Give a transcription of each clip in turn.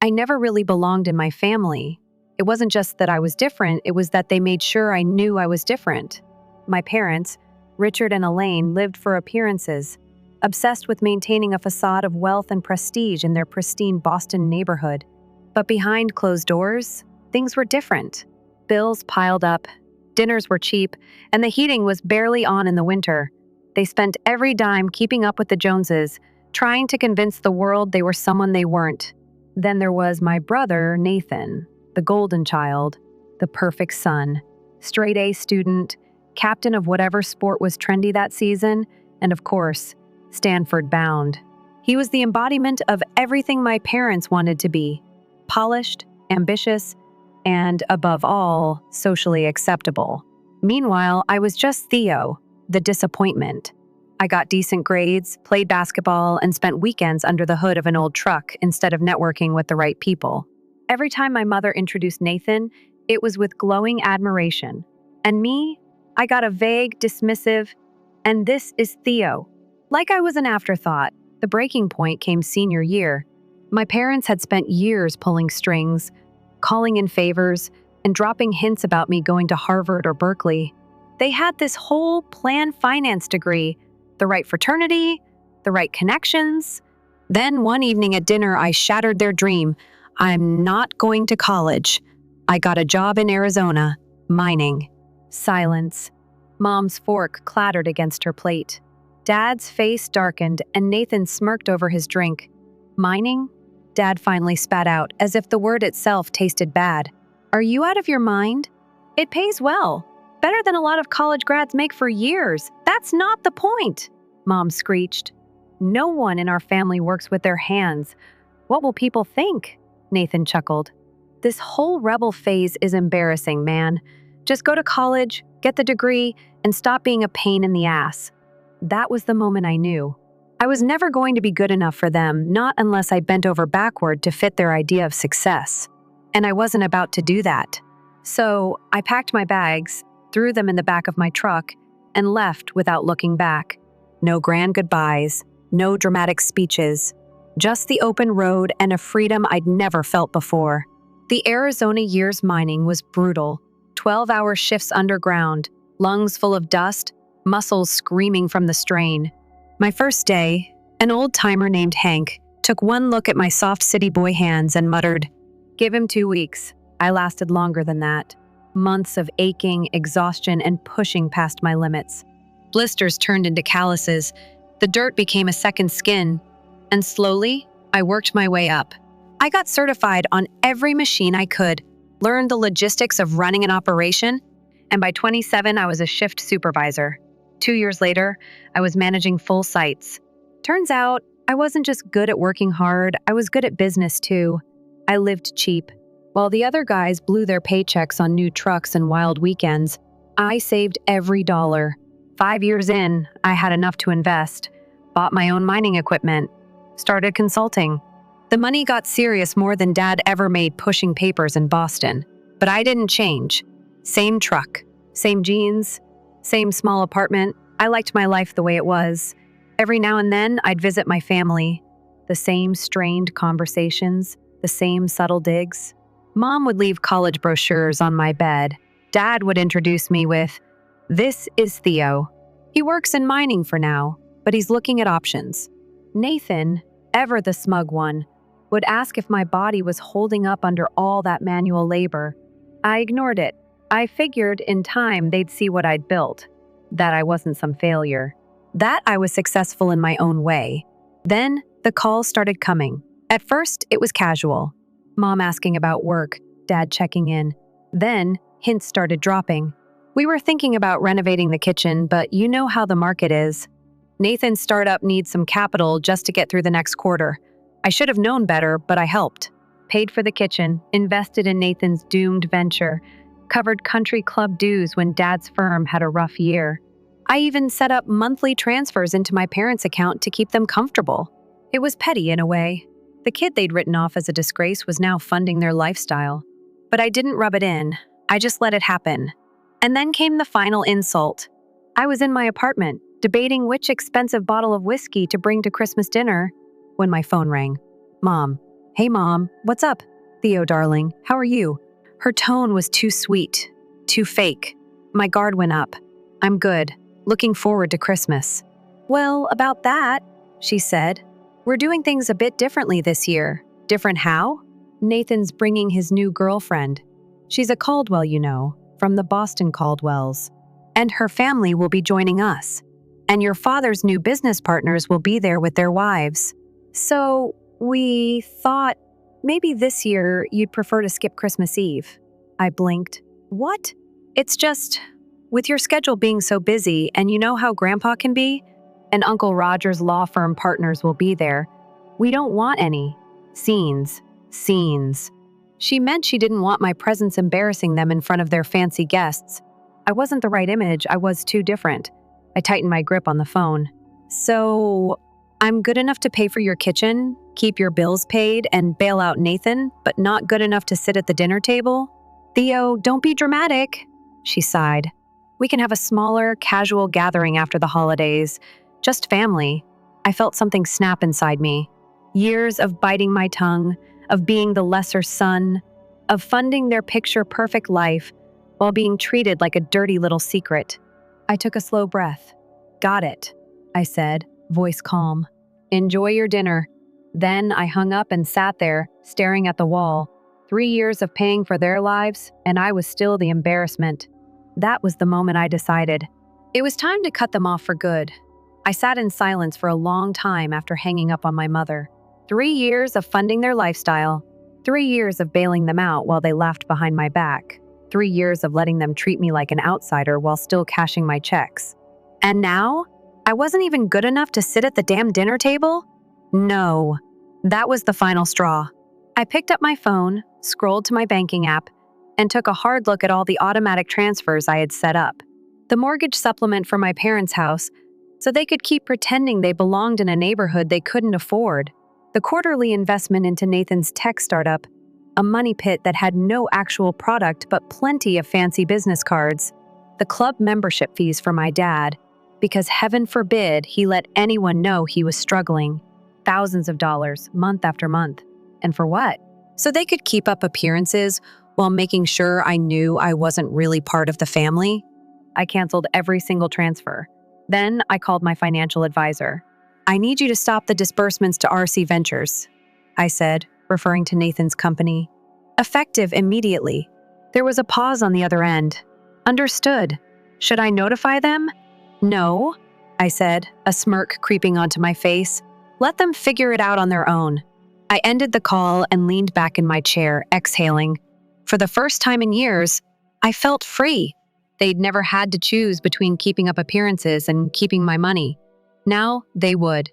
I never really belonged in my family. It wasn't just that I was different, it was that they made sure I knew I was different. My parents, Richard and Elaine, lived for appearances, obsessed with maintaining a facade of wealth and prestige in their pristine Boston neighborhood. But behind closed doors, things were different. Bills piled up, dinners were cheap, and the heating was barely on in the winter. They spent every dime keeping up with the Joneses, trying to convince the world they were someone they weren't. Then there was my brother, Nathan, the golden child, the perfect son, straight-A student, captain of whatever sport was trendy that season, and of course, Stanford bound. He was the embodiment of everything my parents wanted to be: polished, ambitious, and, above all, socially acceptable. Meanwhile, I was just Theo, the disappointment. I got decent grades, played basketball, and spent weekends under the hood of an old truck instead of networking with the right people. Every time my mother introduced Nathan, it was with glowing admiration. And me, I got a vague, dismissive, "and this is Theo." Like I was an afterthought. The breaking point came senior year. My parents had spent years pulling strings, calling in favors, and dropping hints about me going to Harvard or Berkeley. They had this whole planned finance degree, the right fraternity, the right connections. Then one evening at dinner, I shattered their dream. I'm not going to college. I got a job in Arizona, mining. Silence. Mom's fork clattered against her plate. Dad's face darkened, and Nathan smirked over his drink. Mining? Dad finally spat out, as if the word itself tasted bad. Are you out of your mind? It pays well. Better than a lot of college grads make for years. That's not the point, Mom screeched. No one in our family works with their hands. What will people think? Nathan chuckled. This whole rebel phase is embarrassing, man. Just go to college, get the degree, and stop being a pain in the ass. That was the moment I knew. I was never going to be good enough for them, not unless I bent over backward to fit their idea of success. And I wasn't about to do that. So I packed my bags, threw them in the back of my truck, and left without looking back. No grand goodbyes, no dramatic speeches, just the open road and a freedom I'd never felt before. The Arizona year's mining was brutal. 12-hour shifts underground, lungs full of dust, muscles screaming from the strain. My first day, an old-timer named Hank took one look at my soft city boy hands and muttered, "Give him 2 weeks." I lasted longer than that. Months of aching, exhaustion, and pushing past my limits. Blisters turned into calluses. The dirt became a second skin. And slowly, I worked my way up. I got certified on every machine I could, learned the logistics of running an operation, and by 27, I was a shift supervisor. 2 years later, I was managing full sites. Turns out, I wasn't just good at working hard, I was good at business too. I lived cheap. While the other guys blew their paychecks on new trucks and wild weekends, I saved every dollar. 5 years in, I had enough to invest, bought my own mining equipment, started consulting. The money got serious more than Dad ever made pushing papers in Boston. But I didn't change. Same truck, same jeans, same small apartment. I liked my life the way it was. Every now and then, I'd visit my family. The same strained conversations, the same subtle digs. Mom would leave college brochures on my bed. Dad would introduce me with, "This is Theo. He works in mining for now, but he's looking at options." Nathan, ever the smug one, would ask if my body was holding up under all that manual labor. I ignored it. I figured in time they'd see what I'd built, that I wasn't some failure, that I was successful in my own way. Then the calls started coming. At first, it was casual. Mom asking about work, Dad checking in. Then hints started dropping. We were thinking about renovating the kitchen, but you know how the market is. Nathan's startup needs some capital just to get through the next quarter. I should have known better, but I helped. Paid for the kitchen, invested in Nathan's doomed venture, covered country club dues when Dad's firm had a rough year. I even set up monthly transfers into my parents' account to keep them comfortable. It was petty in a way. The kid they'd written off as a disgrace was now funding their lifestyle. But I didn't rub it in. I just let it happen. And then came the final insult. I was in my apartment, debating which expensive bottle of whiskey to bring to Christmas dinner, when my phone rang. "Mom, "Hey, Mom, what's up? Theo, darling, how are you?" Her tone was too sweet, too fake. My guard went up. "I'm good. Looking forward to Christmas." "Well, about that," she said. "We're doing things a bit differently this year." "Different how?" "Nathan's bringing his new girlfriend. She's a Caldwell, from the Boston Caldwells. And her family will be joining us. And your father's new business partners will be there with their wives. So we thought maybe this year you'd prefer to skip Christmas Eve." I blinked. "What?" "It's just, with your schedule being so busy, and you know how Grandpa can be, and Uncle Roger's law firm partners will be there, we don't want any scenes. She meant she didn't want my presence embarrassing them in front of their fancy guests. I wasn't the right image, I was too different. I tightened my grip on the phone. "So, I'm good enough to pay for your kitchen, keep your bills paid, and bail out Nathan, but not good enough to sit at the dinner table?" "Theo, don't be dramatic," she sighed. "We can have a smaller, casual gathering after the holidays. Just family." I felt something snap inside me. Years of biting my tongue, of being the lesser son, of funding their picture-perfect life while being treated like a dirty little secret. I took a slow breath. "Got it," I said, voice calm. "Enjoy your dinner." Then I hung up and sat there, staring at the wall. 3 years of paying for their lives, and I was still the embarrassment. That was the moment I decided. It was time to cut them off for good. I sat in silence for a long time after hanging up on my mother. 3 years of funding their lifestyle. 3 years of bailing them out while they laughed behind my back. 3 years of letting them treat me like an outsider while still cashing my checks. And now, I wasn't even good enough to sit at the damn dinner table? No. That was the final straw. I picked up my phone, scrolled to my banking app, and took a hard look at all the automatic transfers I had set up. The mortgage supplement for my parents' house, so they could keep pretending they belonged in a neighborhood they couldn't afford. The quarterly investment into Nathan's tech startup, a money pit that had no actual product but plenty of fancy business cards. The club membership fees for my dad, because heaven forbid he let anyone know he was struggling. Thousands of dollars, month after month. And for what? So they could keep up appearances while making sure I knew I wasn't really part of the family? I canceled every single transfer. Then I called my financial advisor. "I need you to stop the disbursements to RC Ventures," I said, referring to Nathan's company. "Effective immediately." There was a pause on the other end. "Understood. Should I notify them?" "No," I said, a smirk creeping onto my face. "Let them figure it out on their own." I ended the call and leaned back in my chair, exhaling. For the first time in years, I felt free. They'd never had to choose between keeping up appearances and keeping my money. Now they would.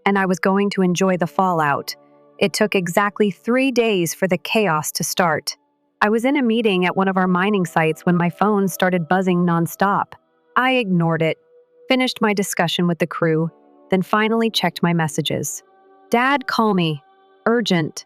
And I was going to enjoy the fallout. It took exactly 3 days for the chaos to start. I was in a meeting at one of our mining sites when my phone started buzzing nonstop. I ignored it, finished my discussion with the crew, then finally checked my messages. "Dad, call me. Urgent."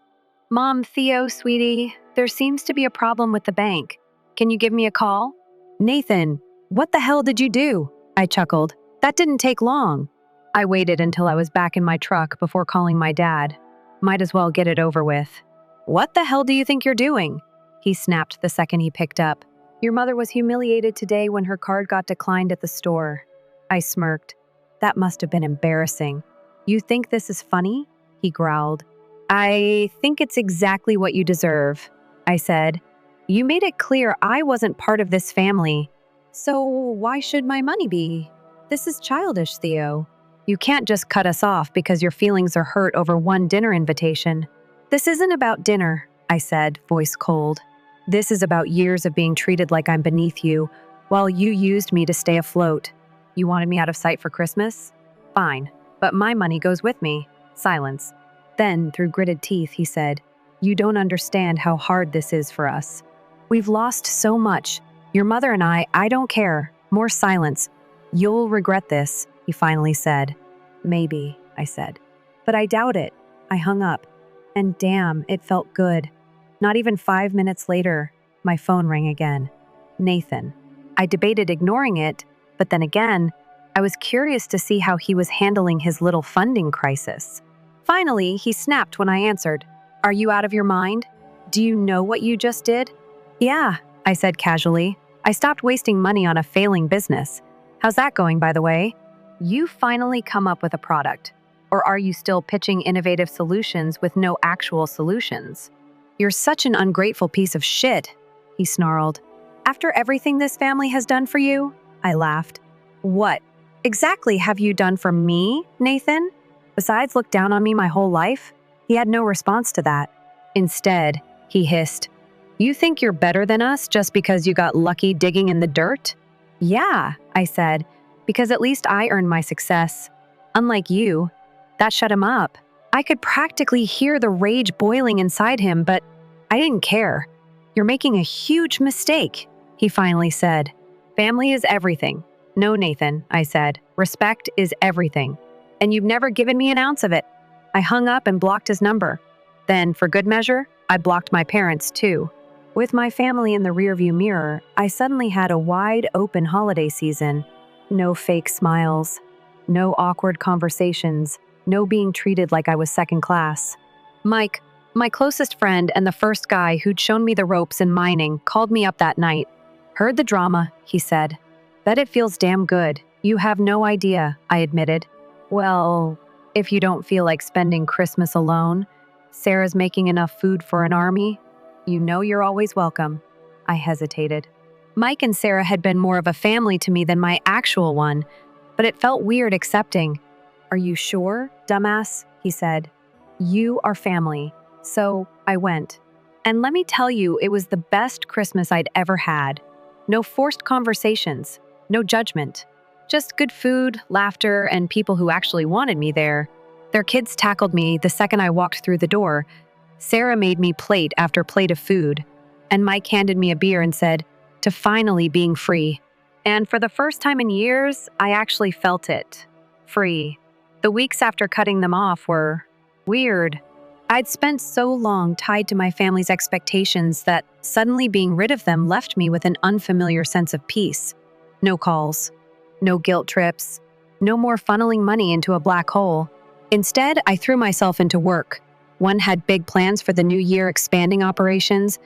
"Mom, Theo, sweetie, there seems to be a problem with the bank. Can you give me a call?" "Nathan, what the hell did you do?" I chuckled. "That didn't take long." I waited until I was back in my truck before calling my dad. Might as well get it over with. "What the hell do you think you're doing?" He snapped the second he picked up. "Your mother was humiliated today when her card got declined at the store." I smirked. "That must have been embarrassing." "You think this is funny?" He growled. "I think it's exactly what you deserve," I said. "You made it clear I wasn't part of this family. So why should my money be? This is childish, Theo. You can't just cut us off because your feelings are hurt over one dinner invitation." "This isn't about dinner," I said, voice cold. "This is about years of being treated like I'm beneath you, while you used me to stay afloat. You wanted me out of sight for Christmas? Fine, but my money goes with me." Silence. Then, through gritted teeth, he said, "You don't understand how hard this is for us. We've lost so much. Your mother and I don't care." More silence. "You'll regret this," he finally said. "Maybe," I said. "But I doubt it." I hung up. And damn, it felt good. Not even 5 minutes later, my phone rang again. Nathan. I debated ignoring it, but then again, I was curious to see how he was handling his little funding crisis. Finally, he snapped when I answered. Are you out of your mind? Do you know what you just did? Yeah, I said casually. I stopped wasting money on a failing business. How's that going, by the way? You finally come up with a product. Or are you still pitching innovative solutions with no actual solutions? You're such an ungrateful piece of shit, he snarled. After everything this family has done for you? I laughed. What exactly have you done for me, Nathan? Besides look down on me my whole life? He had no response to that. Instead, he hissed, You think you're better than us just because you got lucky digging in the dirt? Yeah, I said, because at least I earned my success. Unlike you, that shut him up. I could practically hear the rage boiling inside him, but I didn't care. You're making a huge mistake, he finally said. Family is everything. No, Nathan, I said. Respect is everything. And you've never given me an ounce of it. I hung up and blocked his number. Then, for good measure, I blocked my parents too. With my family in the rearview mirror, I suddenly had a wide open holiday season. No fake smiles, no awkward conversations, no being treated like I was second class. Mike, my closest friend and the first guy who'd shown me the ropes in mining, called me up that night. Heard the drama, he said. Bet it feels damn good. You have no idea, I admitted. Well, if you don't feel like spending Christmas alone, Sarah's making enough food for an army. You know you're always welcome. I hesitated. Mike and Sarah had been more of a family to me than my actual one, but it felt weird accepting. Are you sure, dumbass? He said. You are family. So I went. And let me tell you, it was the best Christmas I'd ever had. No forced conversations, no judgment. Just good food, laughter, and people who actually wanted me there. Their kids tackled me the second I walked through the door. Sarah made me plate after plate of food, and Mike handed me a beer and said, to finally being free. And for the first time in years, I actually felt it. Free. The weeks after cutting them off were weird. I'd spent so long tied to my family's expectations that suddenly being rid of them left me with an unfamiliar sense of peace. No calls, no guilt trips, no more funneling money into a black hole. Instead, I threw myself into work. One had big plans for the new year, expanding operations,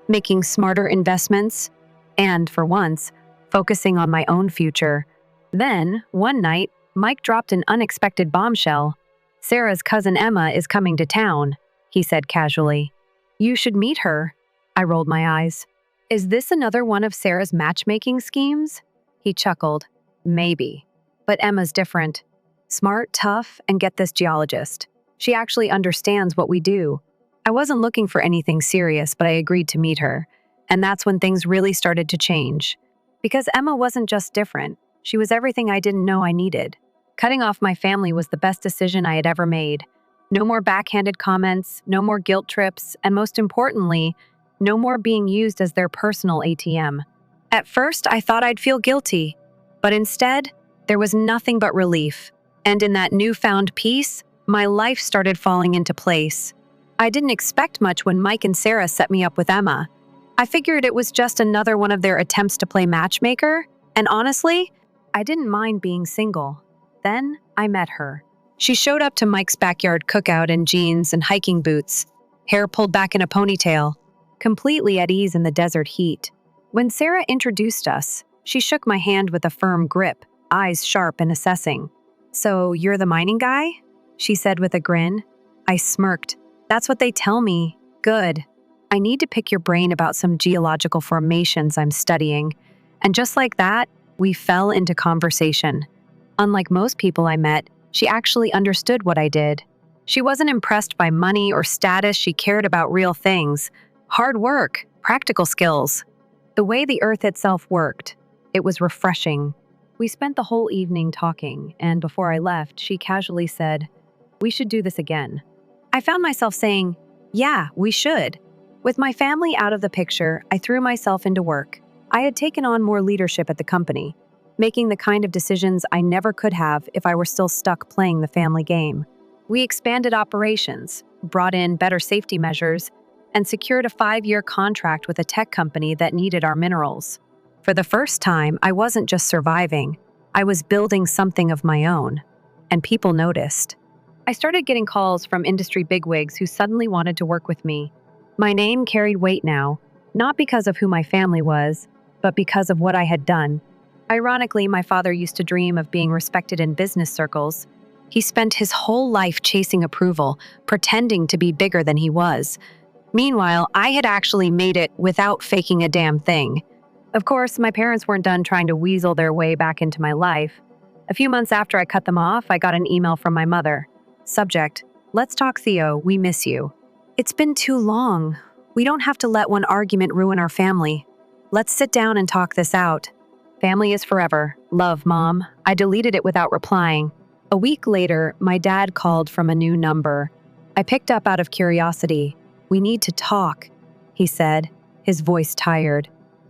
making smarter investments, and, for once, focusing on my own future. Then, one night, Mike dropped an unexpected bombshell. Sarah's cousin Emma is coming to town, he said casually. You should meet her. I rolled my eyes. Is this another one of Sarah's matchmaking schemes? He chuckled. Maybe. But Emma's different. Smart, tough, and get this, geologist. She actually understands what we do. I wasn't looking for anything serious, but I agreed to meet her. And that's when things really started to change. Because Emma wasn't just different. She was everything I didn't know I needed. Cutting off my family was the best decision I had ever made. No more backhanded comments, no more guilt trips, and most importantly, no more being used as their personal ATM. At first, I thought I'd feel guilty, but instead, there was nothing but relief. And in that newfound peace, my life started falling into place. I didn't expect much when Mike and Sarah set me up with Emma. I figured it was just another one of their attempts to play matchmaker, and honestly, I didn't mind being single. Then I met her. She showed up to Mike's backyard cookout in jeans and hiking boots, hair pulled back in a ponytail, completely at ease in the desert heat. When Sarah introduced us, she shook my hand with a firm grip, eyes sharp and assessing. So you're the mining guy? She said with a grin. I smirked. That's what they tell me. Good. I need to pick your brain about some geological formations I'm studying. And just like that, we fell into conversation. Unlike most people I met, she actually understood what I did. She wasn't impressed by money or status. She cared about real things. Hard work, practical skills. The way the earth itself worked. It was refreshing. We spent the whole evening talking, and before I left, she casually said, we should do this again. I found myself saying, yeah, we should. With my family out of the picture, I threw myself into work. I had taken on more leadership at the company, making the kind of decisions I never could have if I were still stuck playing the family game. We expanded operations, brought in better safety measures, and secured a 5-year contract with a tech company that needed our minerals. For the first time, I wasn't just surviving, I was building something of my own. And people noticed. I started getting calls from industry bigwigs who suddenly wanted to work with me. My name carried weight now, not because of who my family was, but because of what I had done. Ironically, my father used to dream of being respected in business circles. He spent his whole life chasing approval, pretending to be bigger than he was. Meanwhile, I had actually made it without faking a damn thing. Of course, my parents weren't done trying to weasel their way back into my life. A few months after I cut them off, I got an email from my mother. Subject: Let's talk, Theo. We miss you. It's been too long. We don't have to let one argument ruin our family. Let's sit down and talk this out. Family is forever. Love, Mom. I deleted it without replying. A week later, my dad called from a new number. I picked up out of curiosity. We need to talk, he said, his voice tired.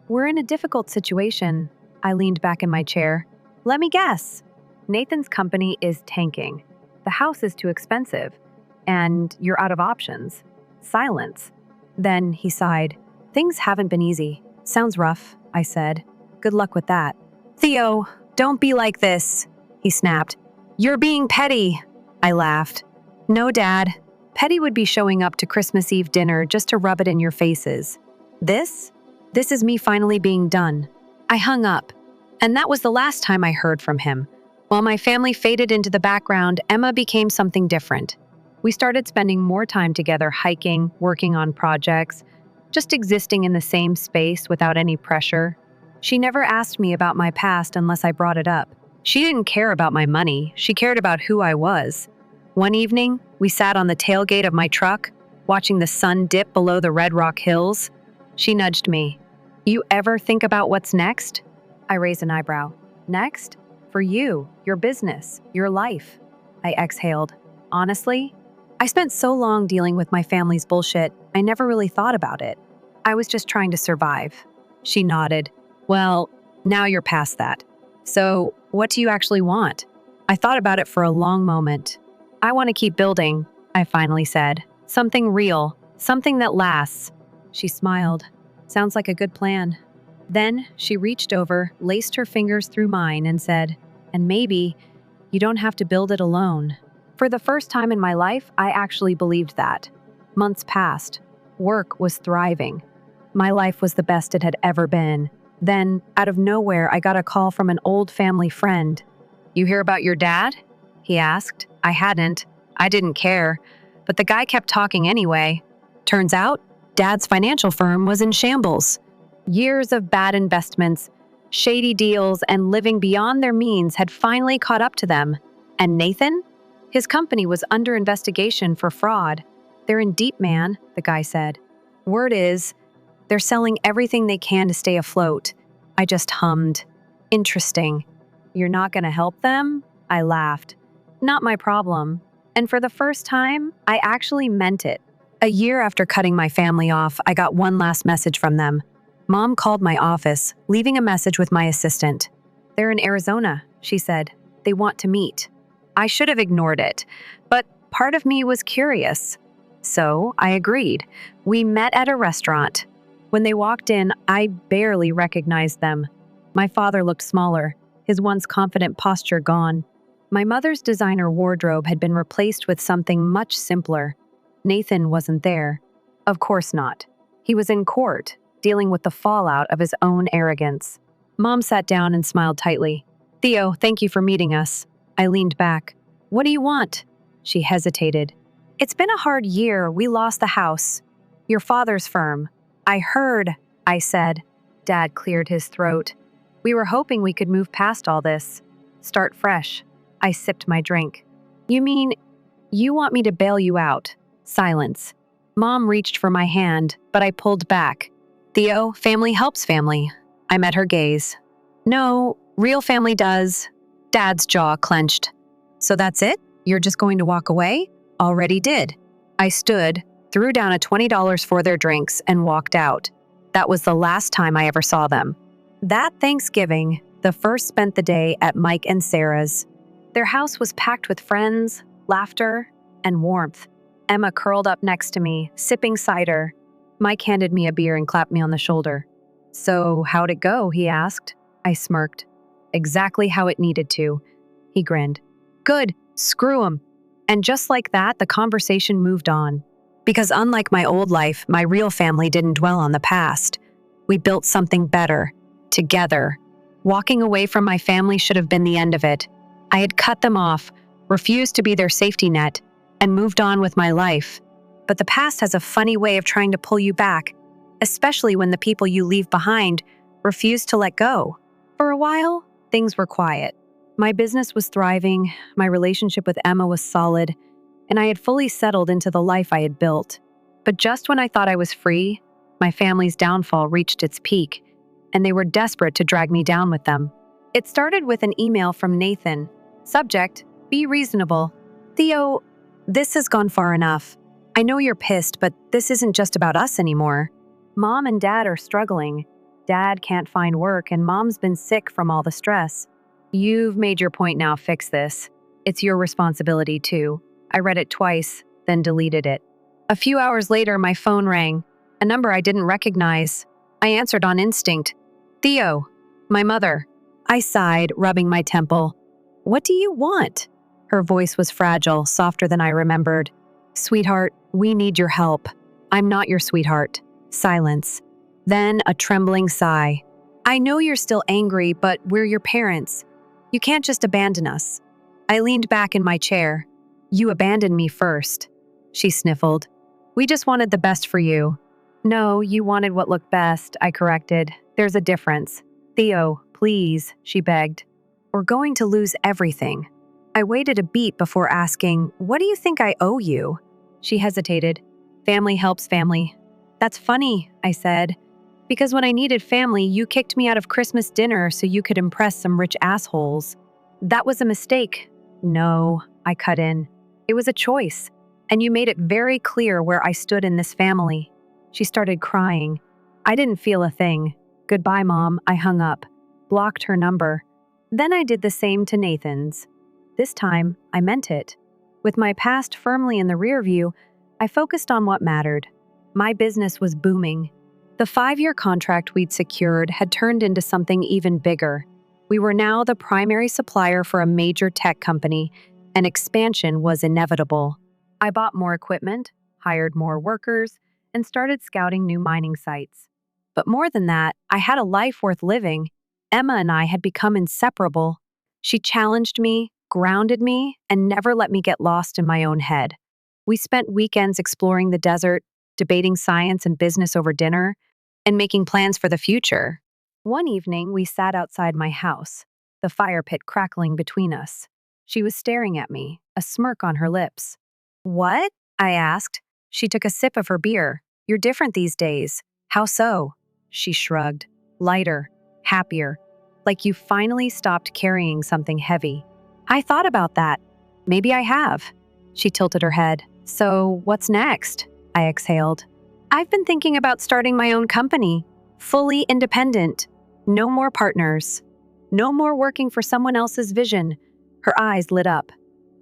We're in a difficult situation. I leaned back in my chair. Let me guess. Nathan's company is tanking. The house is too expensive, and you're out of options. Silence. Then he sighed. Things haven't been easy. Sounds rough, I said. Good luck with that. Theo, don't be like this, he snapped. You're being petty, I laughed. No, Dad. Petty would be showing up to Christmas Eve dinner just to rub it in your faces. This is me finally being done. I hung up, and that was the last time I heard from him. While my family faded into the background, Emma became something different. We started spending more time together hiking, working on projects, just existing in the same space without any pressure. She never asked me about my past unless I brought it up. She didn't care about my money. She cared about who I was. One evening, we sat on the tailgate of my truck, watching the sun dip below the Red Rock Hills. She nudged me. You ever think about what's next? I raised an eyebrow. Next? For you, your business, your life. I exhaled. Honestly, I spent so long dealing with my family's bullshit, I never really thought about it. I was just trying to survive. She nodded. Well, now you're past that. So, what do you actually want? I thought about it for a long moment. I want to keep building, I finally said. Something real, something that lasts. She smiled. Sounds like a good plan. Then she reached over, laced her fingers through mine, and said, and maybe you don't have to build it alone. For the first time in my life, I actually believed that. Months passed. Work was thriving. My life was the best it had ever been. Then, out of nowhere, I got a call from an old family friend. You hear about your dad? He asked. I hadn't. I didn't care. But the guy kept talking anyway. Turns out, Dad's financial firm was in shambles. Years of bad investments, shady deals, and living beyond their means had finally caught up to them. And Nathan? His company was under investigation for fraud. They're in deep, man, the guy said. Word is, they're selling everything they can to stay afloat. I just hummed. Interesting. You're not going to help them? I laughed. Not my problem. And for the first time, I actually meant it. A year after cutting my family off, I got one last message from them. Mom called my office, leaving a message with my assistant. They're in Arizona, she said. They want to meet. I should have ignored it, but part of me was curious. So I agreed. We met at a restaurant. When they walked in, I barely recognized them. My father looked smaller, his once confident posture gone. My mother's designer wardrobe had been replaced with something much simpler. Nathan wasn't there. Of course not. He was in court, dealing with the fallout of his own arrogance. Mom sat down and smiled tightly. Theo, thank you for meeting us. I leaned back. What do you want? She hesitated. It's been a hard year. We lost the house. Your father's firm. I heard, I said. Dad cleared his throat. We were hoping we could move past all this. Start fresh. I sipped my drink. You mean, you want me to bail you out? Silence. Mom reached for my hand, but I pulled back. Theo, family helps family. I met her gaze. No, real family does. Dad's jaw clenched. So that's it? You're just going to walk away? Already did. I stood, threw down a $20 for their drinks, and walked out. That was the last time I ever saw them. That Thanksgiving, the first spent the day at Mike and Sarah's. Their house was packed with friends, laughter, and warmth. Emma curled up next to me, sipping cider. Mike handed me a beer and clapped me on the shoulder. So, how'd it go? He asked. I smirked. Exactly how it needed to. He grinned. Good, screw 'em. And just like that, the conversation moved on. Because unlike my old life, my real family didn't dwell on the past. We built something better, together. Walking away from my family should have been the end of it. I had cut them off, refused to be their safety net, and moved on with my life. But the past has a funny way of trying to pull you back, especially when the people you leave behind refuse to let go. For a while, things were quiet. My business was thriving, my relationship with Emma was solid, and I had fully settled into the life I had built. But just when I thought I was free, my family's downfall reached its peak, and they were desperate to drag me down with them. It started with an email from Nathan. Subject, be reasonable. Theo, this has gone far enough. I know you're pissed, but this isn't just about us anymore. Mom and Dad are struggling. Dad can't find work, and Mom's been sick from all the stress. You've made your point now, fix this. It's your responsibility too. I read it twice, then deleted it. A few hours later, my phone rang, a number I didn't recognize. I answered on instinct. Theo, my mother. I sighed, rubbing my temple. What do you want? Her voice was fragile, softer than I remembered. Sweetheart, we need your help. I'm not your sweetheart. Silence. Then a trembling sigh. I know you're still angry, but we're your parents. You can't just abandon us. I leaned back in my chair. You abandoned me first. She sniffled. We just wanted the best for you. No, you wanted what looked best, I corrected. There's a difference. Theo, please, she begged. We're going to lose everything. I waited a beat before asking, what do you think I owe you? She hesitated. Family helps family. That's funny, I said. Because when I needed family, you kicked me out of Christmas dinner so you could impress some rich assholes. That was a mistake. No, I cut in. It was a choice. And you made it very clear where I stood in this family. She started crying. I didn't feel a thing. Goodbye, Mom. I hung up. Blocked her number. Then I did the same to Nathan's. This time, I meant it. With my past firmly in the rear view, I focused on what mattered. My business was booming. The 5-year contract we'd secured had turned into something even bigger. We were now the primary supplier for a major tech company, and expansion was inevitable. I bought more equipment, hired more workers, and started scouting new mining sites. But more than that, I had a life worth living. Emma and I had become inseparable. She challenged me, grounded me, and never let me get lost in my own head. We spent weekends exploring the desert, debating science and business over dinner, and making plans for the future. One evening, we sat outside my house, the fire pit crackling between us. She was staring at me, a smirk on her lips. What? I asked. She took a sip of her beer. You're different these days. How so? She shrugged. Lighter, happier, like you finally stopped carrying something heavy. I thought about that. Maybe I have. She tilted her head. So, what's next? I exhaled. I've been thinking about starting my own company, fully independent. No more partners. No more working for someone else's vision. Her eyes lit up.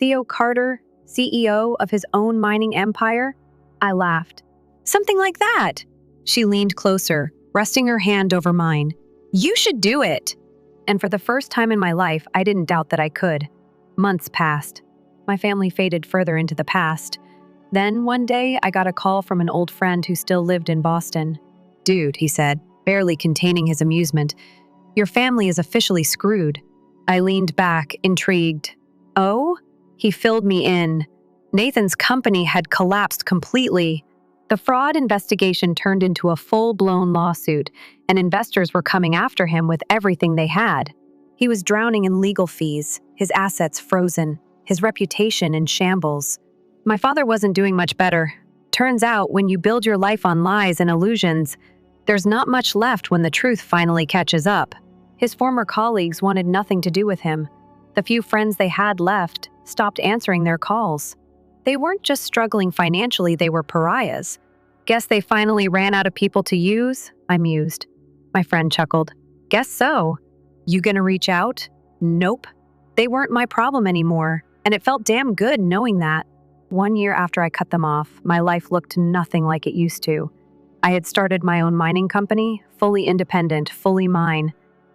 Theo Carter, CEO of his own mining empire? I laughed. Something like that. She leaned closer, resting her hand over mine. You should do it. And for the first time in my life, I didn't doubt that I could. Months passed. My family faded further into the past. Then, one day, I got a call from an old friend who still lived in Boston. Dude, he said, barely containing his amusement, your family is officially screwed. I leaned back, intrigued. Oh? He filled me in. Nathan's company had collapsed completely. The fraud investigation turned into a full-blown lawsuit, and investors were coming after him with everything they had. He was drowning in legal fees, his assets frozen, his reputation in shambles. My father wasn't doing much better. Turns out, when you build your life on lies and illusions, there's not much left when the truth finally catches up. His former colleagues wanted nothing to do with him. The few friends they had left stopped answering their calls. They weren't just struggling financially, they were pariahs. Guess they finally ran out of people to use? I mused. My friend chuckled. Guess so. You gonna reach out? Nope. They weren't my problem anymore, and it felt damn good knowing that. 1 year after I cut them off, my life looked nothing like it used to. I had started my own mining company, fully independent, fully mine.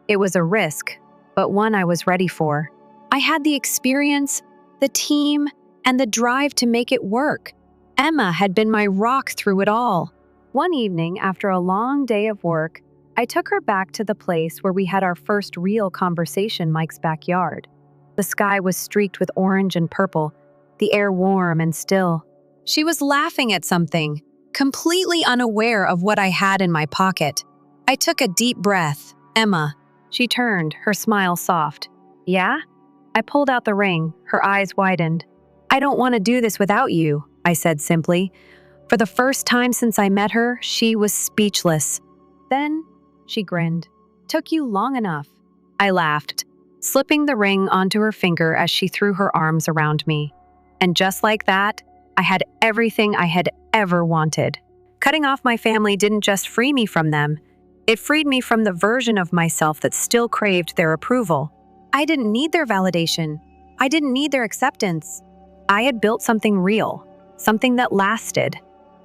It was a risk, but one I was ready for. I had the experience, the team, and the drive to make it work. Emma had been my rock through it all. One evening, after a long day of work, I took her back to the place where we had our first real conversation, Mike's backyard. The sky was streaked with orange and purple, the air warm and still. She was laughing at something, completely unaware of what I had in my pocket. I took a deep breath. Emma. She turned, her smile soft. Yeah? I pulled out the ring, her eyes widened. I don't want to do this without you, I said simply. For the first time since I met her, she was speechless. Then, she grinned. Took you long enough. I laughed, slipping the ring onto her finger as she threw her arms around me. And just like that, I had everything I had ever wanted. Cutting off my family didn't just free me from them. It freed me from the version of myself that still craved their approval. I didn't need their validation. I didn't need their acceptance. I had built something real, something that lasted.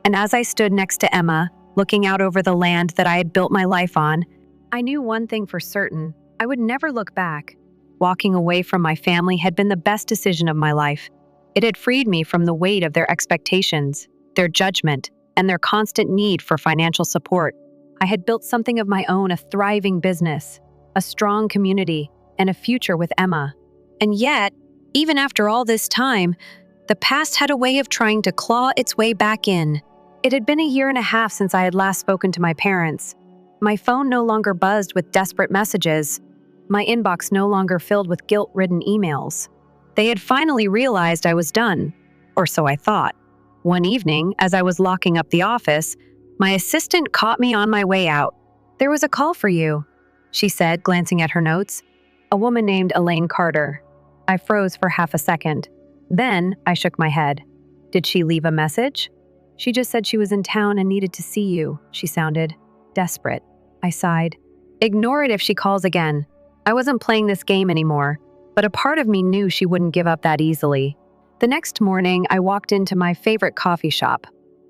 And as I stood next to Emma, looking out over the land that I had built my life on, I knew one thing for certain. I would never look back. Walking away from my family had been the best decision of my life. It had freed me from the weight of their expectations, their judgment, and their constant need for financial support. I had built something of my own, a thriving business, a strong community, and a future with Emma. And yet, even after all this time, the past had a way of trying to claw its way back in. It had been a year and a half since I had last spoken to my parents. My phone no longer buzzed with desperate messages. My inbox no longer filled with guilt-ridden emails. They had finally realized I was done, or so I thought. One evening, as I was locking up the office, my assistant caught me on my way out. There was a call for you, she said, glancing at her notes. A woman named Elaine Carter. I froze for half a second. Then I shook my head. Did she leave a message? She just said she was in town and needed to see you, she sounded. Desperate. I sighed. Ignore it if she calls again. I wasn't playing this game anymore, but a part of me knew she wouldn't give up that easily. The next morning, I walked into my favorite coffee shop,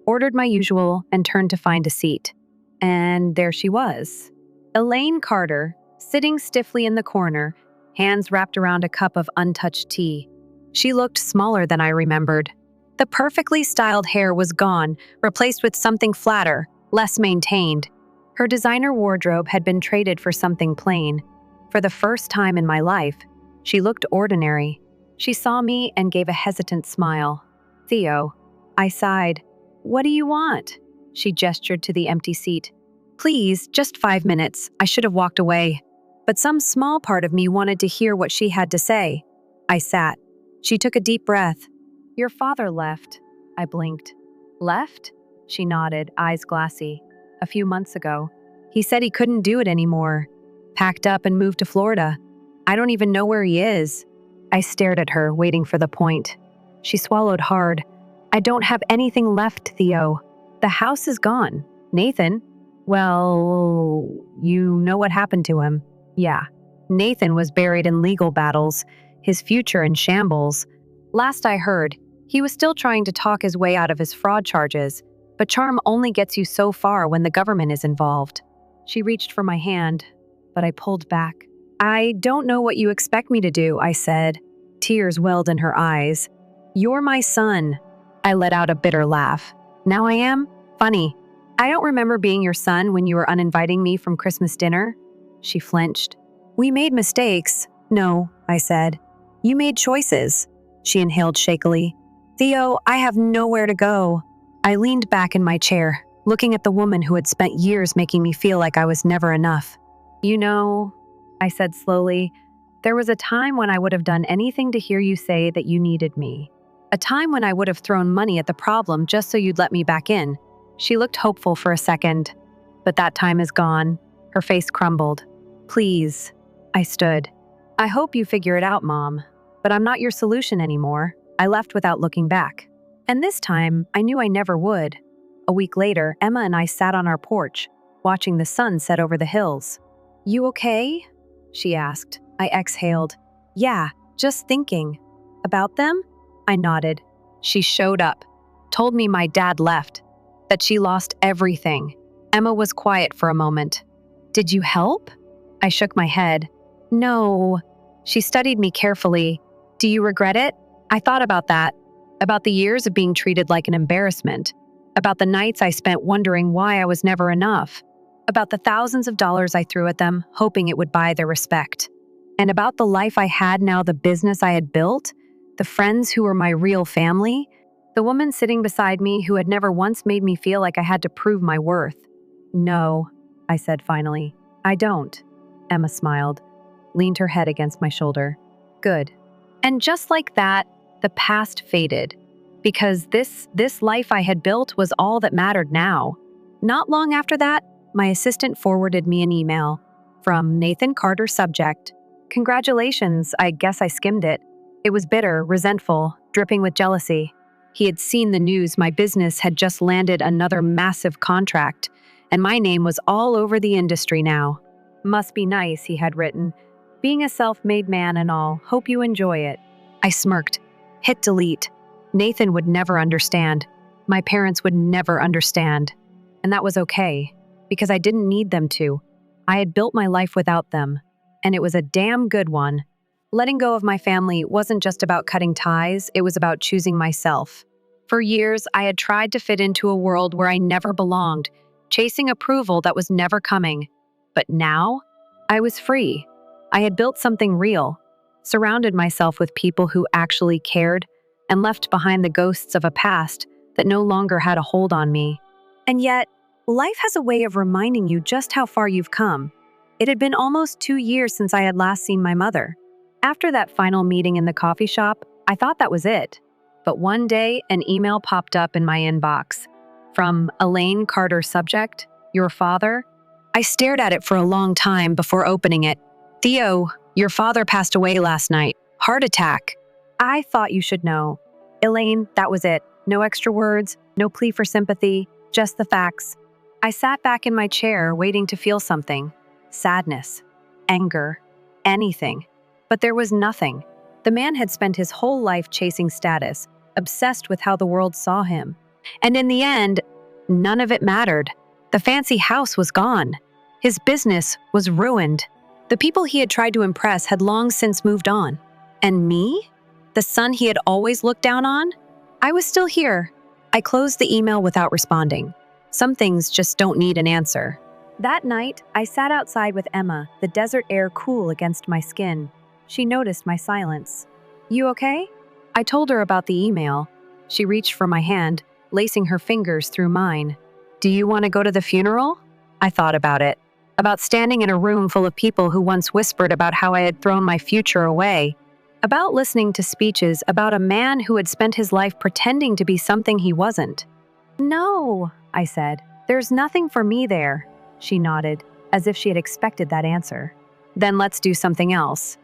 ordered my usual, and turned to find a seat. And there she was. Elaine Carter, sitting stiffly in the corner, hands wrapped around a cup of untouched tea. She looked smaller than I remembered. The perfectly styled hair was gone, replaced with something flatter, less maintained. Her designer wardrobe had been traded for something plain. For the first time in my life, she looked ordinary. She saw me and gave a hesitant smile. Theo. I sighed. What do you want? She gestured to the empty seat. Please, just 5 minutes. I should have walked away. But some small part of me wanted to hear what she had to say. I sat. She took a deep breath. Your father left. I blinked. Left? She nodded, eyes glassy. A few months ago. He said he couldn't do it anymore. Packed up and moved to Florida. I don't even know where he is. I stared at her, waiting for the point. She swallowed hard. I don't have anything left, Theo. The house is gone. Nathan? Well, you know what happened to him. Yeah. Nathan was buried in legal battles, his future in shambles. Last I heard, he was still trying to talk his way out of his fraud charges, but charm only gets you so far when the government is involved. She reached for my hand, but I pulled back. I don't know what you expect me to do, I said. Tears welled in her eyes. You're my son. I let out a bitter laugh. Now I am? Funny. I don't remember being your son when you were uninviting me from Christmas dinner. She flinched. We made mistakes. No, I said. You made choices. She inhaled shakily. Theo, I have nowhere to go. I leaned back in my chair, looking at the woman who had spent years making me feel like I was never enough. You know, I said slowly, there was a time when I would have done anything to hear you say that you needed me. A time when I would have thrown money at the problem just so you'd let me back in. She looked hopeful for a second, but that time is gone. Her face crumbled. Please. I stood. I hope you figure it out, Mom, but I'm not your solution anymore. I left without looking back. And this time, I knew I never would. A week later, Emma and I sat on our porch, watching the sun set over the hills. You okay? She asked. I exhaled. Yeah, just thinking. About them? I nodded. She showed up, told me my dad left, that she lost everything. Emma was quiet for a moment. Did you help? I shook my head. No. She studied me carefully. Do you regret it? I thought about that. about the years of being treated like an embarrassment, about the nights I spent wondering why I was never enough, about the thousands of dollars I threw at them, hoping it would buy their respect, and about the life I had now, the business I had built, the friends who were my real family, the woman sitting beside me who had never once made me feel like I had to prove my worth. "No," I said finally. "I don't." Emma smiled, leaned her head against my shoulder. "Good." And just like that, the past faded, because this life I had built was all that mattered now. Not long after that, my assistant forwarded me an email from Nathan Carter, subject. "Congratulations," I guess I skimmed it. It was bitter, resentful, dripping with jealousy. He had seen the news my business had just landed another massive contract, and my name was all over the industry now. "Must be nice," he had written. "Being a self-made man and all. Hope you enjoy it." I smirked. Hit delete. Nathan would never understand. My parents would never understand. And that was okay, because I didn't need them to. I had built my life without them, and it was a damn good one. Letting go of my family wasn't just about cutting ties, it was about choosing myself. For years, I had tried to fit into a world where I never belonged, chasing approval that was never coming. But now, I was free. I had built something real, surrounded myself with people who actually cared, and left behind the ghosts of a past that no longer had a hold on me. And yet, life has a way of reminding you just how far you've come. It had been almost 2 years since I had last seen my mother. After that final meeting in the coffee shop, I thought that was it. But one day, an email popped up in my inbox. From Elaine Carter, subject, "Your father." I stared at it for a long time before opening it. "Theo, your father passed away last night. Heart attack." "I thought you should know." "Elaine, that was it. No extra words, no plea for sympathy, just the facts." I sat back in my chair, waiting to feel something. Sadness, anger, anything. But there was nothing. The man had spent his whole life chasing status, obsessed with how the world saw him. And in the end, none of it mattered. The fancy house was gone. His business was ruined. The people he had tried to impress had long since moved on. And me? The son he had always looked down on? I was still here. I closed the email without responding. Some things just don't need an answer. That night, I sat outside with Emma, the desert air cool against my skin. She noticed my silence. "You okay?" I told her about the email. She reached for my hand, lacing her fingers through mine. "Do you want to go to the funeral?" I thought about it. About standing in a room full of people who once whispered about how I had thrown my future away. About listening to speeches about a man who had spent his life pretending to be something he wasn't. "No," I said. "There's nothing for me there." She nodded, as if she had expected that answer. "Then let's do something else."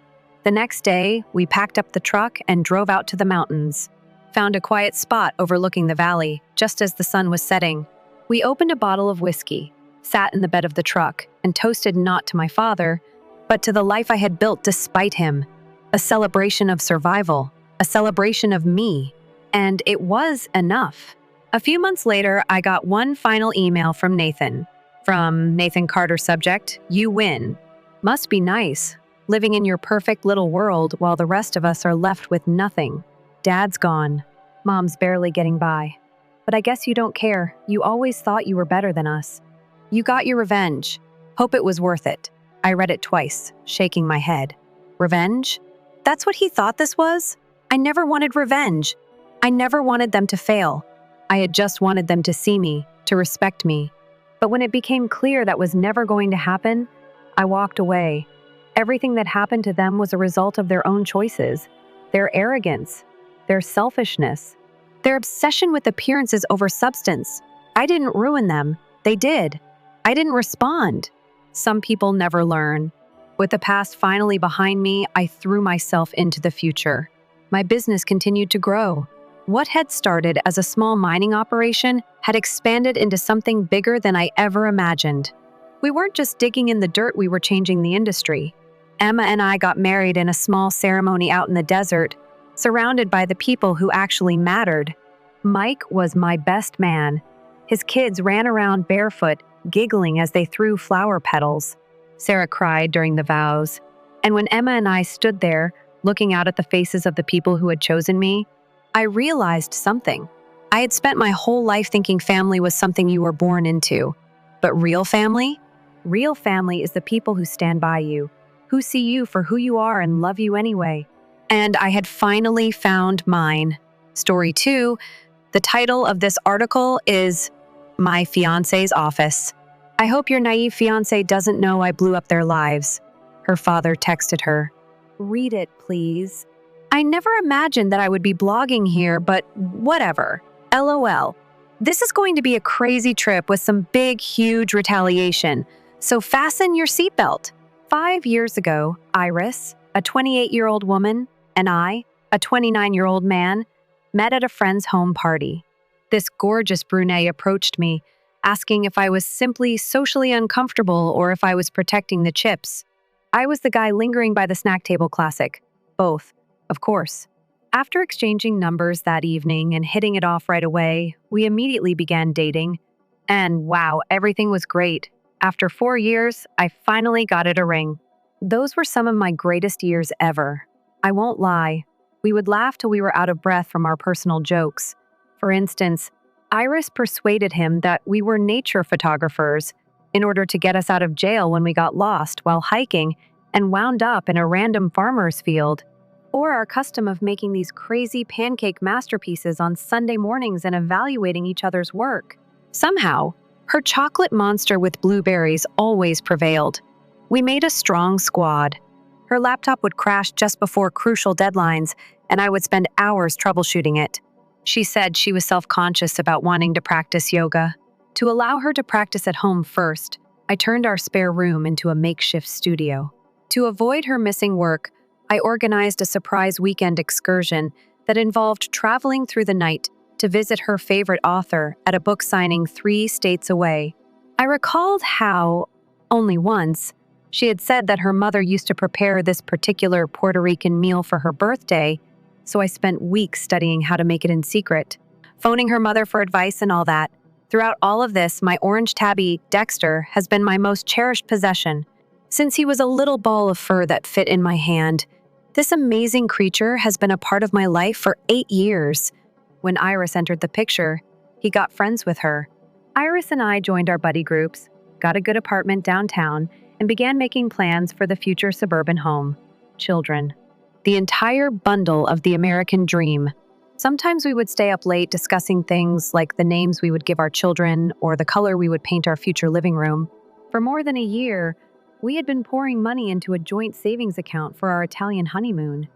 The next day, we packed up the truck and drove out to the mountains. Found a quiet spot overlooking the valley, just as the sun was setting. We opened a bottle of whiskey, sat in the bed of the truck, and toasted not to my father, but to the life I had built despite him. A celebration of survival, a celebration of me. And it was enough. A few months later, I got one final email from Nathan. From Nathan Carter, subject, "You win. Must be nice, living in your perfect little world while the rest of us are left with nothing. Dad's gone. Mom's barely getting by. But I guess you don't care. You always thought you were better than us. You got your revenge. Hope it was worth it." I read it twice, shaking my head. Revenge? That's what he thought this was? I never wanted revenge. I never wanted them to fail. I had just wanted them to see me, to respect me. But when it became clear that was never going to happen, I walked away. Everything that happened to them was a result of their own choices, their arrogance, their selfishness, their obsession with appearances over substance. I didn't ruin them. They did. I didn't respond. Some people never learn. With the past finally behind me, I threw myself into the future. My business continued to grow. What had started as a small mining operation had expanded into something bigger than I ever imagined. We weren't just digging in the dirt, we were changing the industry. Emma and I got married in a small ceremony out in the desert, surrounded by the people who actually mattered. Mike was my best man. His kids ran around barefoot, giggling as they threw flower petals. Sarah cried during the vows. And when Emma and I stood there, looking out at the faces of the people who had chosen me, I realized something. I had spent my whole life thinking family was something you were born into. But real family? Real family is the people who stand by you, who see you for who you are and love you anyway. And I had finally found mine. Story 2, the title of this article is My Fiancé's Office. I hope your naive fiancé doesn't know I blew up their lives. Her father texted her. Read it, please. I never imagined that I would be blogging here, but whatever. LOL. This is going to be a crazy trip with some big, huge retaliation, so fasten your seatbelt. 5 years ago, Iris, a 28-year-old woman, and I, a 29-year-old man, met at a friend's home party. This gorgeous brunette approached me, asking if I was simply socially uncomfortable or if I was protecting the chips. I was the guy lingering by the snack table classic. Both, of course. After exchanging numbers that evening and hitting it off right away, we immediately began dating. And wow, everything was great. After 4 years, I finally got it a ring. Those were some of my greatest years ever. I won't lie. We would laugh till we were out of breath from our personal jokes. For instance, Iris persuaded him that we were nature photographers in order to get us out of jail when we got lost while hiking and wound up in a random farmer's field. Or our custom of making these crazy pancake masterpieces on Sunday mornings and evaluating each other's work. Somehow, her chocolate monster with blueberries always prevailed. We made a strong squad. Her laptop would crash just before crucial deadlines, and I would spend hours troubleshooting it. She said she was self-conscious about wanting to practice yoga. To allow her to practice at home first, I turned our spare room into a makeshift studio. To avoid her missing work, I organized a surprise weekend excursion that involved traveling through the night to visit her favorite author at a book signing 3 states away. I recalled how, only once, she had said that her mother used to prepare this particular Puerto Rican meal for her birthday, so I spent weeks studying how to make it in secret, phoning her mother for advice and all that. Throughout all of this, my orange tabby, Dexter, has been my most cherished possession. Since he was a little ball of fur that fit in my hand, this amazing creature has been a part of my life for 8 years. When Iris entered the picture, he got friends with her. Iris and I joined our buddy groups, got a good apartment downtown, and began making plans for the future suburban home. Children. The entire bundle of the American dream. Sometimes we would stay up late discussing things like the names we would give our children or the color we would paint our future living room. For more than a year, we had been pouring money into a joint savings account for our Italian honeymoon.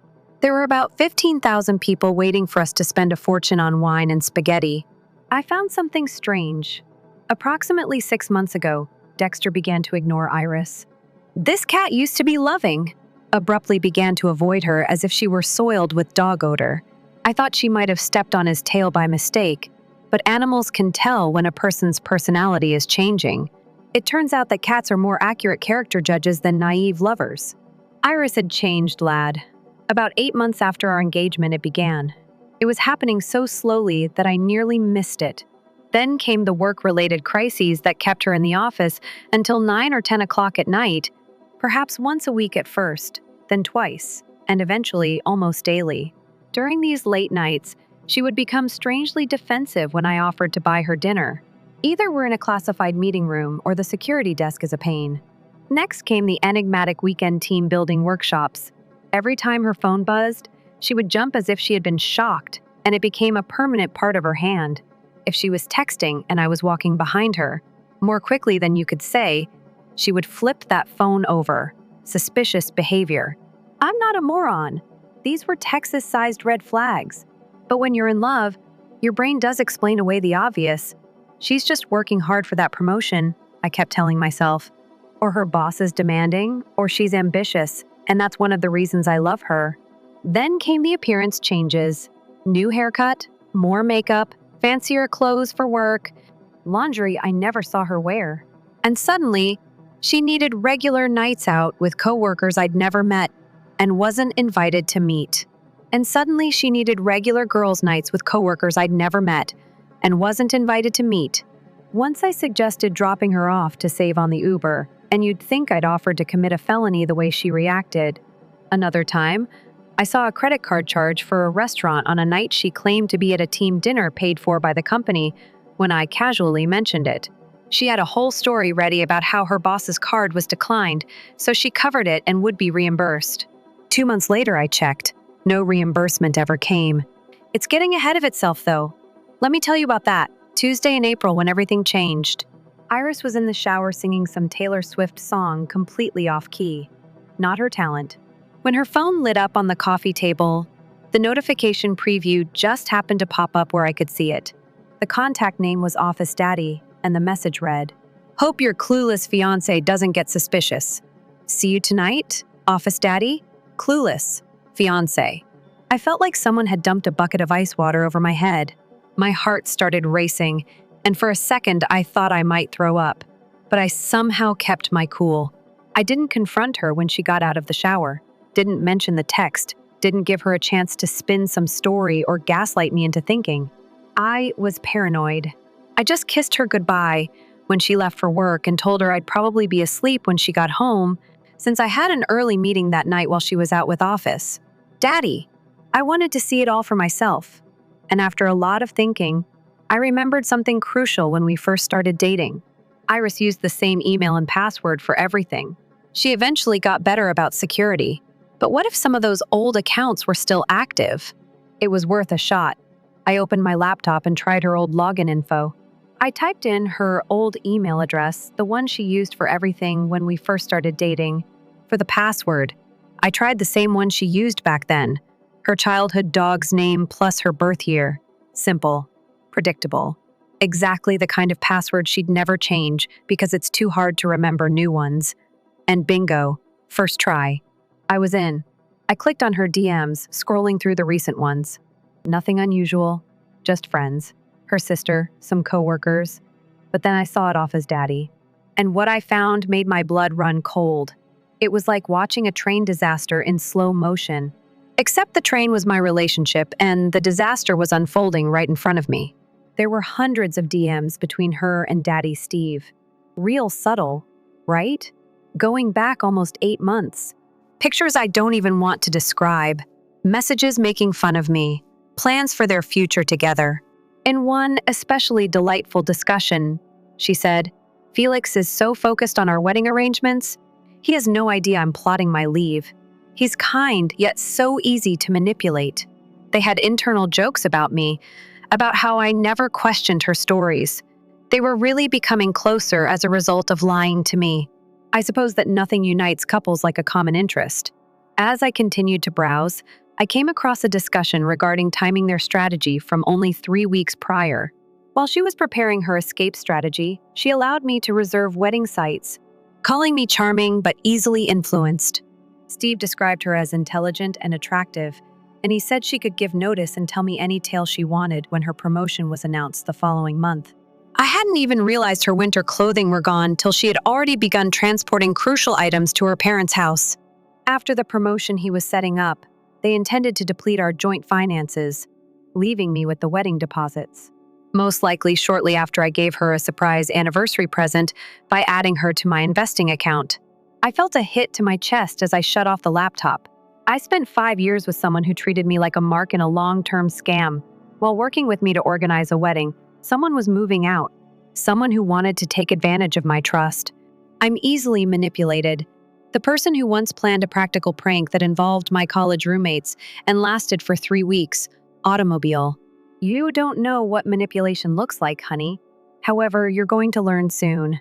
There were about 15,000 people waiting for us to spend a fortune on wine and spaghetti. I found something strange. Approximately 6 months ago, Dexter began to ignore Iris. This cat used to be loving. Abruptly began to avoid her as if she were soiled with dog odor. I thought she might have stepped on his tail by mistake, but animals can tell when a person's personality is changing. It turns out that cats are more accurate character judges than naive lovers. Iris had changed, lad. About 8 months after our engagement, it began. It was happening so slowly that I nearly missed it. Then came the work-related crises that kept her in the office until 9 or 10 o'clock at night, perhaps once a week at first, then twice, and eventually almost daily. During these late nights, she would become strangely defensive when I offered to buy her dinner. Either we're in a classified meeting room or the security desk is a pain. Next came the enigmatic weekend team building workshops. Every time her phone buzzed, she would jump as if she had been shocked, and it became a permanent part of her hand. If she was texting and I was walking behind her, more quickly than you could say, she would flip that phone over. Suspicious behavior. I'm not a moron. These were Texas-sized red flags. But when you're in love, your brain does explain away the obvious. She's just working hard for that promotion, I kept telling myself. Or her boss is demanding, or she's ambitious, and that's one of the reasons I love her. Then came the appearance changes. New haircut, more makeup, fancier clothes for work, laundry I never saw her wear. And suddenly, she needed regular nights out with coworkers I'd never met and wasn't invited to meet. And suddenly she needed regular girls' nights with coworkers I'd never met and wasn't invited to meet. Once I suggested dropping her off to save on the Uber, and you'd think I'd offered to commit a felony the way she reacted. Another time, I saw a credit card charge for a restaurant on a night she claimed to be at a team dinner paid for by the company when I casually mentioned it. She had a whole story ready about how her boss's card was declined, so she covered it and would be reimbursed. 2 months later, I checked. No reimbursement ever came. It's getting ahead of itself, though. Let me tell you about that. Tuesday in April, when everything changed. Iris was in the shower singing some Taylor Swift song completely off key. Not her talent. When her phone lit up on the coffee table, the notification preview just happened to pop up where I could see it. The contact name was Office Daddy, and the message read, "Hope your clueless fiance doesn't get suspicious. See you tonight, Office Daddy? Clueless fiance." I felt like someone had dumped a bucket of ice water over my head. My heart started racing, and for a second I thought I might throw up. But I somehow kept my cool. I didn't confront her when she got out of the shower, didn't mention the text, didn't give her a chance to spin some story or gaslight me into thinking. I was paranoid. I just kissed her goodbye when she left for work and told her I'd probably be asleep when she got home, since I had an early meeting that night while she was out with Office Daddy. I wanted to see it all for myself. And after a lot of thinking, I remembered something crucial when we first started dating. Iris used the same email and password for everything. She eventually got better about security. But what if some of those old accounts were still active? It was worth a shot. I opened my laptop and tried her old login info. I typed in her old email address, the one she used for everything when we first started dating, for the password. I tried the same one she used back then. Her childhood dog's name plus her birth year. Simple. Predictable. Exactly the kind of password she'd never change because it's too hard to remember new ones. And bingo. First try. I was in. I clicked on her DMs, scrolling through the recent ones. Nothing unusual. Just friends. Her sister, some coworkers. But then I saw it off as Daddy. And what I found made my blood run cold. It was like watching a train disaster in slow motion. Except the train was my relationship, and the disaster was unfolding right in front of me. There were hundreds of DMs between her and Daddy Steve. Real subtle, right? Going back almost 8 months. Pictures I don't even want to describe. Messages making fun of me. Plans for their future together. In one especially delightful discussion, she said, "Felix is so focused on our wedding arrangements, he has no idea I'm plotting my leave. He's kind, yet so easy to manipulate." They had internal jokes about me, about how I never questioned her stories. They were really becoming closer as a result of lying to me. I suppose that nothing unites couples like a common interest. As I continued to browse, I came across a discussion regarding timing their strategy from only 3 weeks prior. While she was preparing her escape strategy, she allowed me to reserve wedding sites, calling me charming but easily influenced. Steve described her as intelligent and attractive, and he said she could give notice and tell me any tale she wanted when her promotion was announced the following month. I hadn't even realized her winter clothing were gone till she had already begun transporting crucial items to her parents' house. After the promotion he was setting up, they intended to deplete our joint finances, leaving me with the wedding deposits. Most likely shortly after I gave her a surprise anniversary present by adding her to my investing account. I felt a hit to my chest as I shut off the laptop. I spent 5 years with someone who treated me like a mark in a long-term scam. While working with me to organize a wedding, someone was moving out. Someone who wanted to take advantage of my trust. I'm easily manipulated. The person who once planned a practical prank that involved my college roommates and lasted for 3 weeks. Automobile. You don't know what manipulation looks like, honey. However, you're going to learn soon.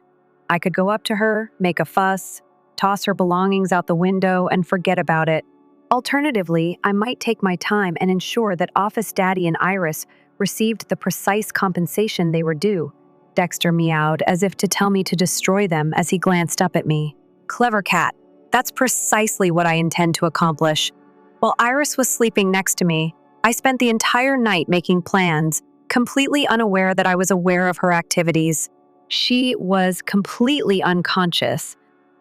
I could go up to her, make a fuss, toss her belongings out the window, and forget about it. Alternatively, I might take my time and ensure that Office Daddy and Iris received the precise compensation they were due. Dexter meowed as if to tell me to destroy them as he glanced up at me. Clever cat. That's precisely what I intend to accomplish. While Iris was sleeping next to me, I spent the entire night making plans, completely unaware that I was aware of her activities. She was completely unconscious,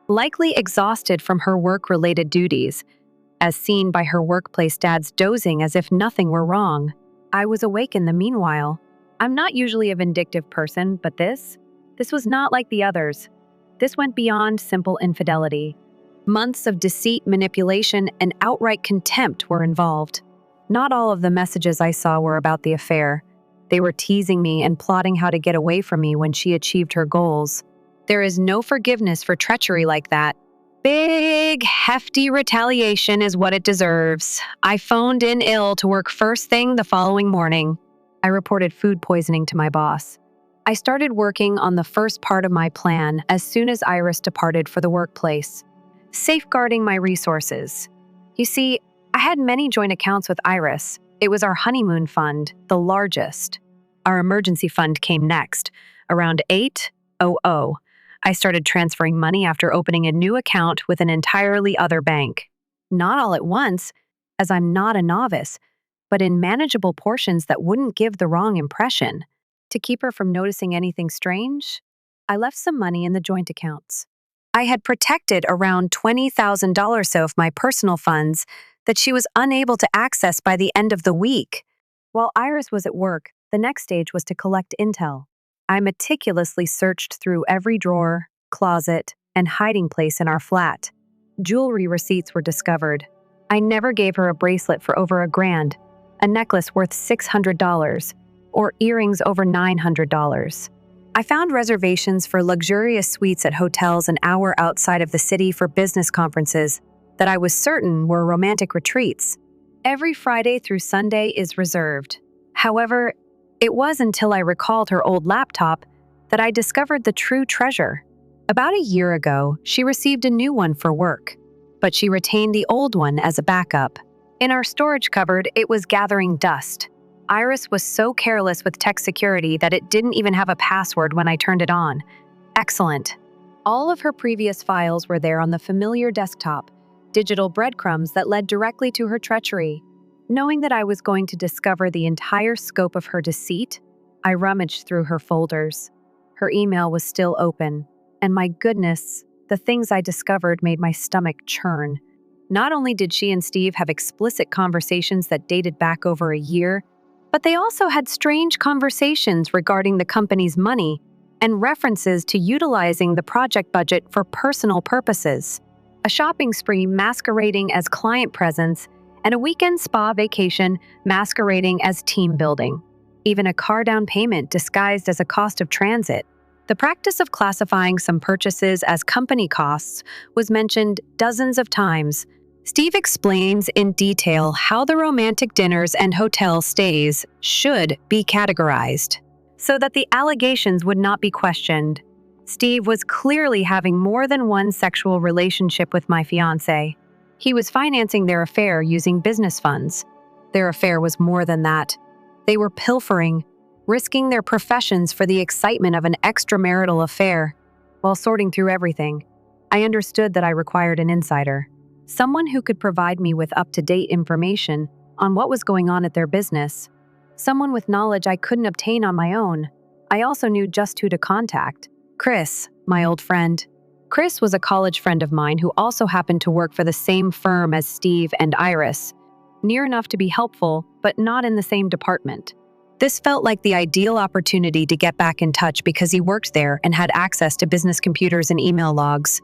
likely exhausted from her work-related duties, as seen by her workplace dads dozing as if nothing were wrong. I was awake in the meanwhile. I'm not usually a vindictive person, but this was not like the others. This went beyond simple infidelity. Months of deceit, manipulation, and outright contempt were involved. Not all of the messages I saw were about the affair. They were teasing me and plotting how to get away from me when she achieved her goals. There is no forgiveness for treachery like that. Big, hefty retaliation is what it deserves. I phoned in ill to work first thing the following morning. I reported food poisoning to my boss. I started working on the first part of my plan as soon as Iris departed for the workplace, safeguarding my resources. You see, I had many joint accounts with Iris. It was our honeymoon fund, the largest. Our emergency fund came next, around 800. I started transferring money after opening a new account with an entirely other bank. Not all at once, as I'm not a novice, but in manageable portions that wouldn't give the wrong impression. To keep her from noticing anything strange, I left some money in the joint accounts. I had protected around $20,000 so of my personal funds that she was unable to access by the end of the week. While Iris was at work, the next stage was to collect intel. I meticulously searched through every drawer, closet, and hiding place in our flat. Jewelry receipts were discovered. I never gave her a bracelet for over $1,000, a necklace worth $600, or earrings over $900. I found reservations for luxurious suites at hotels an hour outside of the city for business conferences that I was certain were romantic retreats. Every Friday through Sunday is reserved. However, it was until I recalled her old laptop that I discovered the true treasure. About a year ago, she received a new one for work, but she retained the old one as a backup. In our storage cupboard, it was gathering dust. Iris was so careless with tech security that it didn't even have a password when I turned it on. Excellent. All of her previous files were there on the familiar desktop, digital breadcrumbs that led directly to her treachery. Knowing that I was going to discover the entire scope of her deceit, I rummaged through her folders. Her email was still open, and my goodness, the things I discovered made my stomach churn. Not only did she and Steve have explicit conversations that dated back over a year, but they also had strange conversations regarding the company's money and references to utilizing the project budget for personal purposes. A shopping spree masquerading as client presence, and a weekend spa vacation masquerading as team building. Even a car down payment disguised as a cost of transit. The practice of classifying some purchases as company costs was mentioned dozens of times. Steve explains in detail how the romantic dinners and hotel stays should be categorized, so that the allegations would not be questioned. Steve was clearly having more than one sexual relationship with my fiancé. He was financing their affair using business funds. Their affair was more than that. They were pilfering, risking their professions for the excitement of an extramarital affair. While sorting through everything, I understood that I required an insider, someone who could provide me with up-to-date information on what was going on at their business, someone with knowledge I couldn't obtain on my own. I also knew just who to contact. Chris, my old friend. Chris was a college friend of mine who also happened to work for the same firm as Steve and Iris, near enough to be helpful, but not in the same department. This felt like the ideal opportunity to get back in touch because he worked there and had access to business computers and email logs.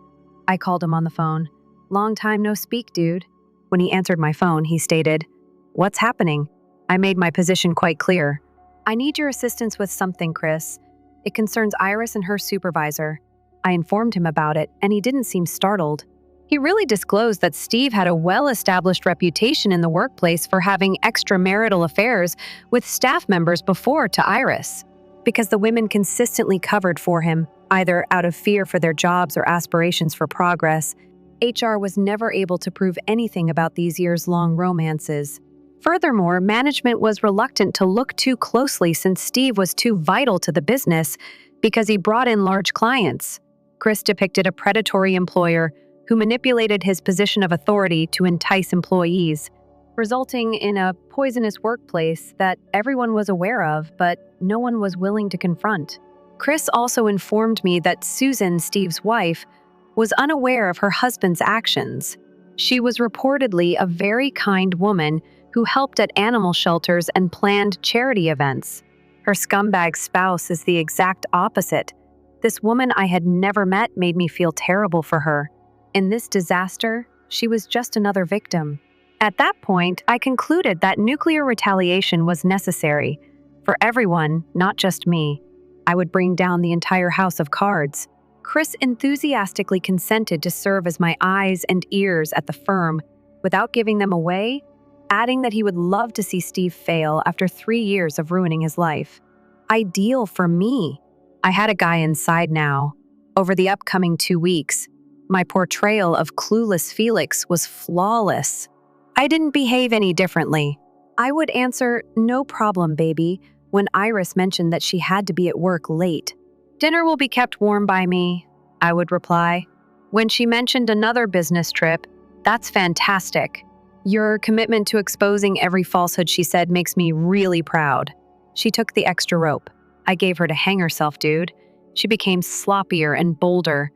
I called him on the phone. "Long time no speak, dude." When he answered my phone, he stated, "What's happening?" I made my position quite clear. "I need your assistance with something, Chris. It concerns Iris and her supervisor." I informed him about it, and he didn't seem startled. He really disclosed that Steve had a well-established reputation in the workplace for having extramarital affairs with staff members before to Iris. Because the women consistently covered for him, either out of fear for their jobs or aspirations for progress, HR was never able to prove anything about these years-long romances. Furthermore, management was reluctant to look too closely since Steve was too vital to the business because he brought in large clients. Chris depicted a predatory employer who manipulated his position of authority to entice employees, resulting in a poisonous workplace that everyone was aware of, but no one was willing to confront. Chris also informed me that Susan, Steve's wife, was unaware of her husband's actions. She was reportedly a very kind woman who helped at animal shelters and planned charity events. Her scumbag spouse is the exact opposite. This woman I had never met made me feel terrible for her. In this disaster, she was just another victim. At that point, I concluded that nuclear retaliation was necessary for everyone, not just me. I would bring down the entire house of cards. Chris enthusiastically consented to serve as my eyes and ears at the firm without giving them away, adding that he would love to see Steve fail after 3 years of ruining his life. Ideal for me. I had a guy inside now. Over the upcoming 2 weeks, my portrayal of clueless Felix was flawless. I didn't behave any differently. I would answer, "No problem, baby," when Iris mentioned that she had to be at work late. "Dinner will be kept warm by me," I would reply. When she mentioned another business trip, "That's fantastic. Your commitment to exposing every falsehood she said makes me really proud." She took the extra rope. I gave her to hang herself, dude. She became sloppier and bolder.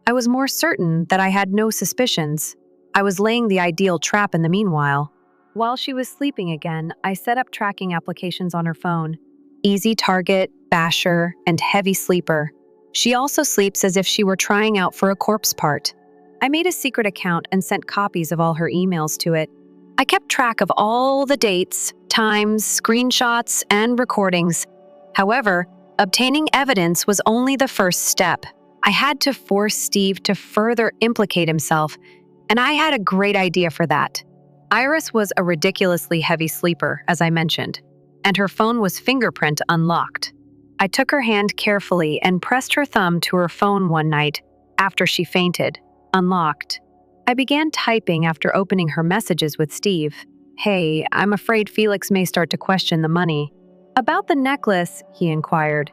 I was more certain that I had no suspicions. I was laying the ideal trap in the meanwhile. While she was sleeping again, I set up tracking applications on her phone. Easy Target, Basher, and Heavy Sleeper. She also sleeps as if she were trying out for a corpse part. I made a secret account and sent copies of all her emails to it. I kept track of all the dates, times, screenshots, and recordings. However, obtaining evidence was only the first step. I had to force Steve to further implicate himself, and I had a great idea for that. Iris was a ridiculously heavy sleeper, as I mentioned, and her phone was fingerprint unlocked. I took her hand carefully and pressed her thumb to her phone one night after she fainted, unlocked. I began typing after opening her messages with Steve. "Hey, I'm afraid Felix may start to question the money." "About the necklace," he inquired.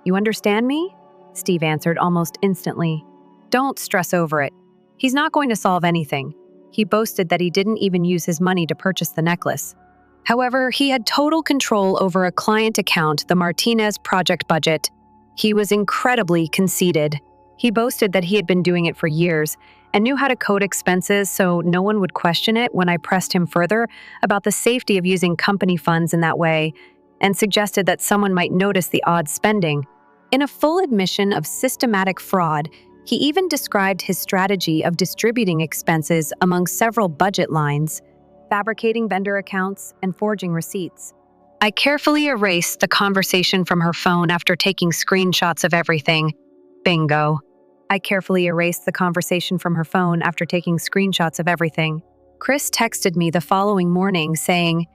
"You understand me?" Steve answered almost instantly. "Don't stress over it. He's not going to solve anything." He boasted that he didn't even use his money to purchase the necklace. However, he had total control over a client account, the Martinez project budget. He was incredibly conceited. He boasted that he had been doing it for years and knew how to code expenses so no one would question it when I pressed him further about the safety of using company funds in that way and suggested that someone might notice the odd spending. In a full admission of systematic fraud, he even described his strategy of distributing expenses among several budget lines, fabricating vendor accounts, and forging receipts. I carefully erased the conversation from her phone after taking screenshots of everything. Bingo. I carefully erased the conversation from her phone after taking screenshots of everything. Chris texted me the following morning saying,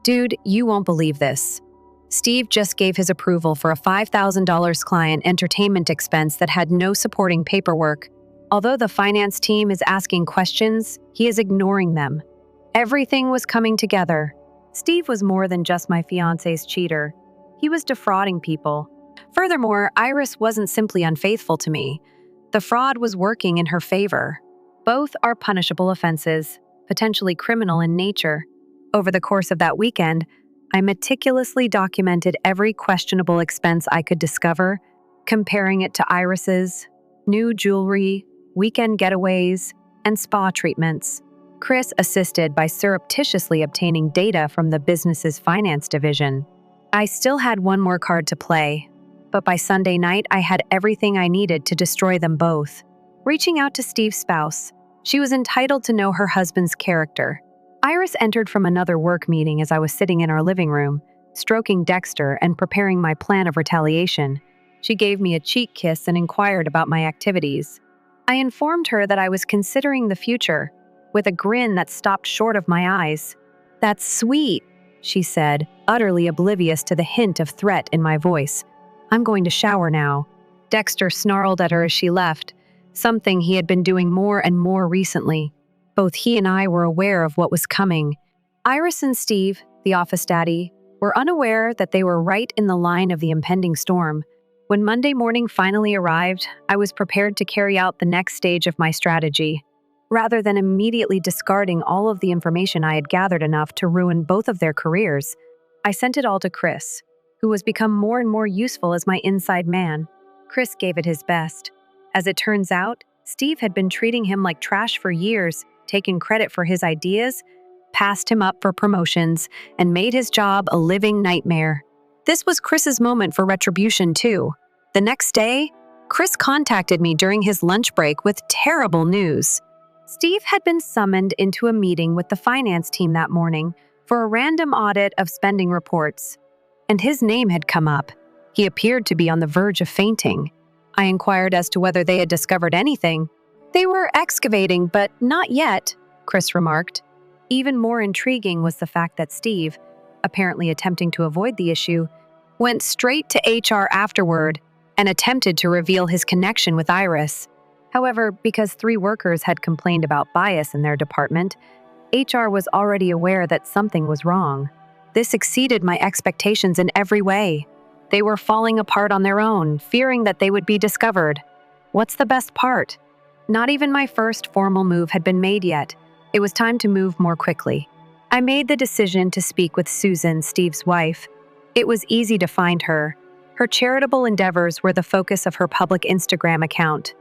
"Dude, you won't believe this. Steve just gave his approval for a $5,000 client entertainment expense that had no supporting paperwork. Although the finance team is asking questions, he is ignoring them." Everything was coming together. Steve was more than just my fiancé's cheater. He was defrauding people. Furthermore, Iris wasn't simply unfaithful to me. The fraud was working in her favor. Both are punishable offenses, potentially criminal in nature. Over the course of that weekend, I meticulously documented every questionable expense I could discover, comparing it to Iris's, new jewelry, weekend getaways, and spa treatments. Chris assisted by surreptitiously obtaining data from the business's finance division. I still had one more card to play, but by Sunday night I had everything I needed to destroy them both. Reaching out to Steve's spouse, she was entitled to know her husband's character. Iris entered from another work meeting as I was sitting in our living room, stroking Dexter and preparing my plan of retaliation. She gave me a cheek kiss and inquired about my activities. I informed her that I was considering the future, with a grin that stopped short of my eyes. "That's sweet," she said, utterly oblivious to the hint of threat in my voice. "I'm going to shower now." Dexter snarled at her as she left, something he had been doing more and more recently. Both he and I were aware of what was coming. Iris and Steve, the office daddy, were unaware that they were right in the line of the impending storm. When Monday morning finally arrived, I was prepared to carry out the next stage of my strategy. Rather than immediately discarding all of the information I had gathered enough to ruin both of their careers, I sent it all to Chris, who was become more and more useful as my inside man. Chris gave it his best. As it turns out, Steve had been treating him like trash for years, taken credit for his ideas, passed him up for promotions, and made his job a living nightmare. This was Chris's moment for retribution, too. The next day, Chris contacted me during his lunch break with terrible news. Steve had been summoned into a meeting with the finance team that morning for a random audit of spending reports, and his name had come up. He appeared to be on the verge of fainting. I inquired as to whether they had discovered anything. They were excavating, but not yet, Chris remarked. Even more intriguing was the fact that Steve, apparently attempting to avoid the issue, went straight to HR afterward and attempted to reveal his connection with Iris. However, because 3 workers had complained about bias in their department, HR was already aware that something was wrong. This exceeded my expectations in every way. They were falling apart on their own, fearing that they would be discovered. What's the best part? Not even my first formal move had been made yet. It was time to move more quickly. I made the decision to speak with Susan, Steve's wife. It was easy to find her. Her charitable endeavors were the focus of her public Instagram account.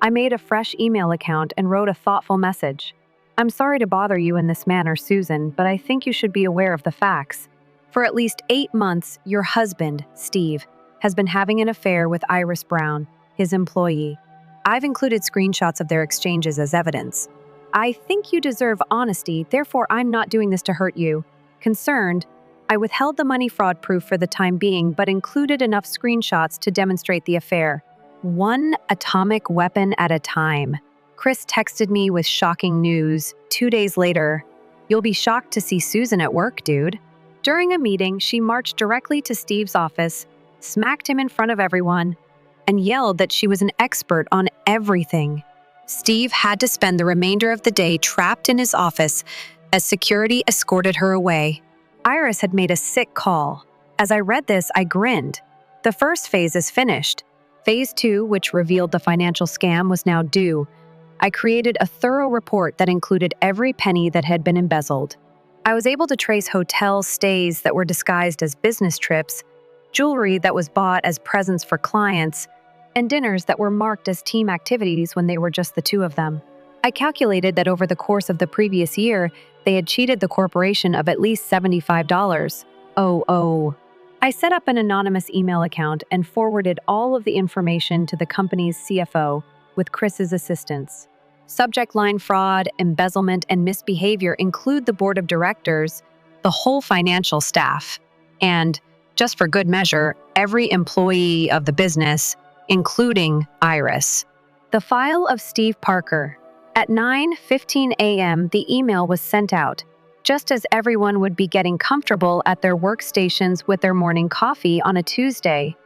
I made a fresh email account and wrote a thoughtful message. I'm sorry to bother you in this manner, Susan, but I think you should be aware of the facts. For at least 8 months, your husband, Steve, has been having an affair with Iris Brown, his employee. I've included screenshots of their exchanges as evidence. I think you deserve honesty, therefore I'm not doing this to hurt you. Concerned, I withheld the money fraud proof for the time being, but included enough screenshots to demonstrate the affair. One atomic weapon at a time. Chris texted me with shocking news 2 days later. You'll be shocked to see Susan at work, dude. During a meeting, she marched directly to Steve's office, smacked him in front of everyone, and yelled that she was an expert on everything. Steve had to spend the remainder of the day trapped in his office as security escorted her away. Iris had made a sick call. As I read this, I grinned. The first phase is finished. Phase 2, which revealed the financial scam, was now due. I created a thorough report that included every penny that had been embezzled. I was able to trace hotel stays that were disguised as business trips, jewelry that was bought as presents for clients, and dinners that were marked as team activities when they were just the 2 of them. I calculated that over the course of the previous year, they had cheated the corporation of at least $75. I set up an anonymous email account and forwarded all of the information to the company's CFO with Chris's assistance. Subject line fraud, embezzlement, and misbehavior include the board of directors, the whole financial staff, and, just for good measure, every employee of the business, including Iris. The file of Steve Parker. At 9:15 a.m., the email was sent out, just as everyone would be getting comfortable at their workstations with their morning coffee on a Tuesday.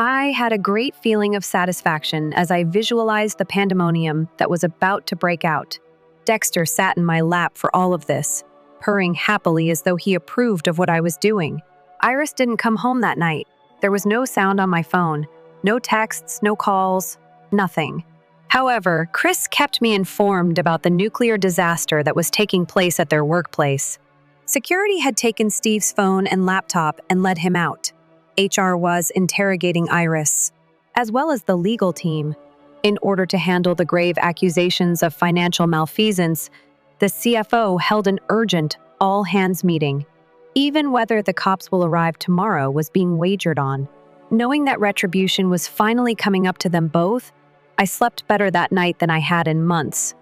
I had a great feeling of satisfaction as I visualized the pandemonium that was about to break out. Dexter sat in my lap for all of this, purring happily as though he approved of what I was doing. Iris didn't come home that night. There was no sound on my phone, no texts, no calls, nothing. However, Chris kept me informed about the nuclear disaster that was taking place at their workplace. Security had taken Steve's phone and laptop and led him out. HR was interrogating Iris, as well as the legal team. In order to handle the grave accusations of financial malfeasance, the CFO held an urgent all-hands meeting. Even whether the cops will arrive tomorrow was being wagered on. Knowing that retribution was finally coming up to them both, I slept better that night than I had in months.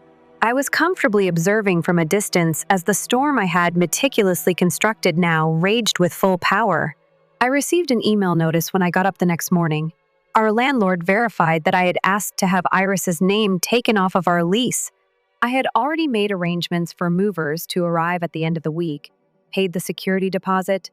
I was comfortably observing from a distance as the storm I had meticulously constructed now raged with full power. I received an email notice when I got up the next morning. Our landlord verified that I had asked to have Iris's name taken off of our lease. I had already made arrangements for movers to arrive at the end of the week, paid the security deposit,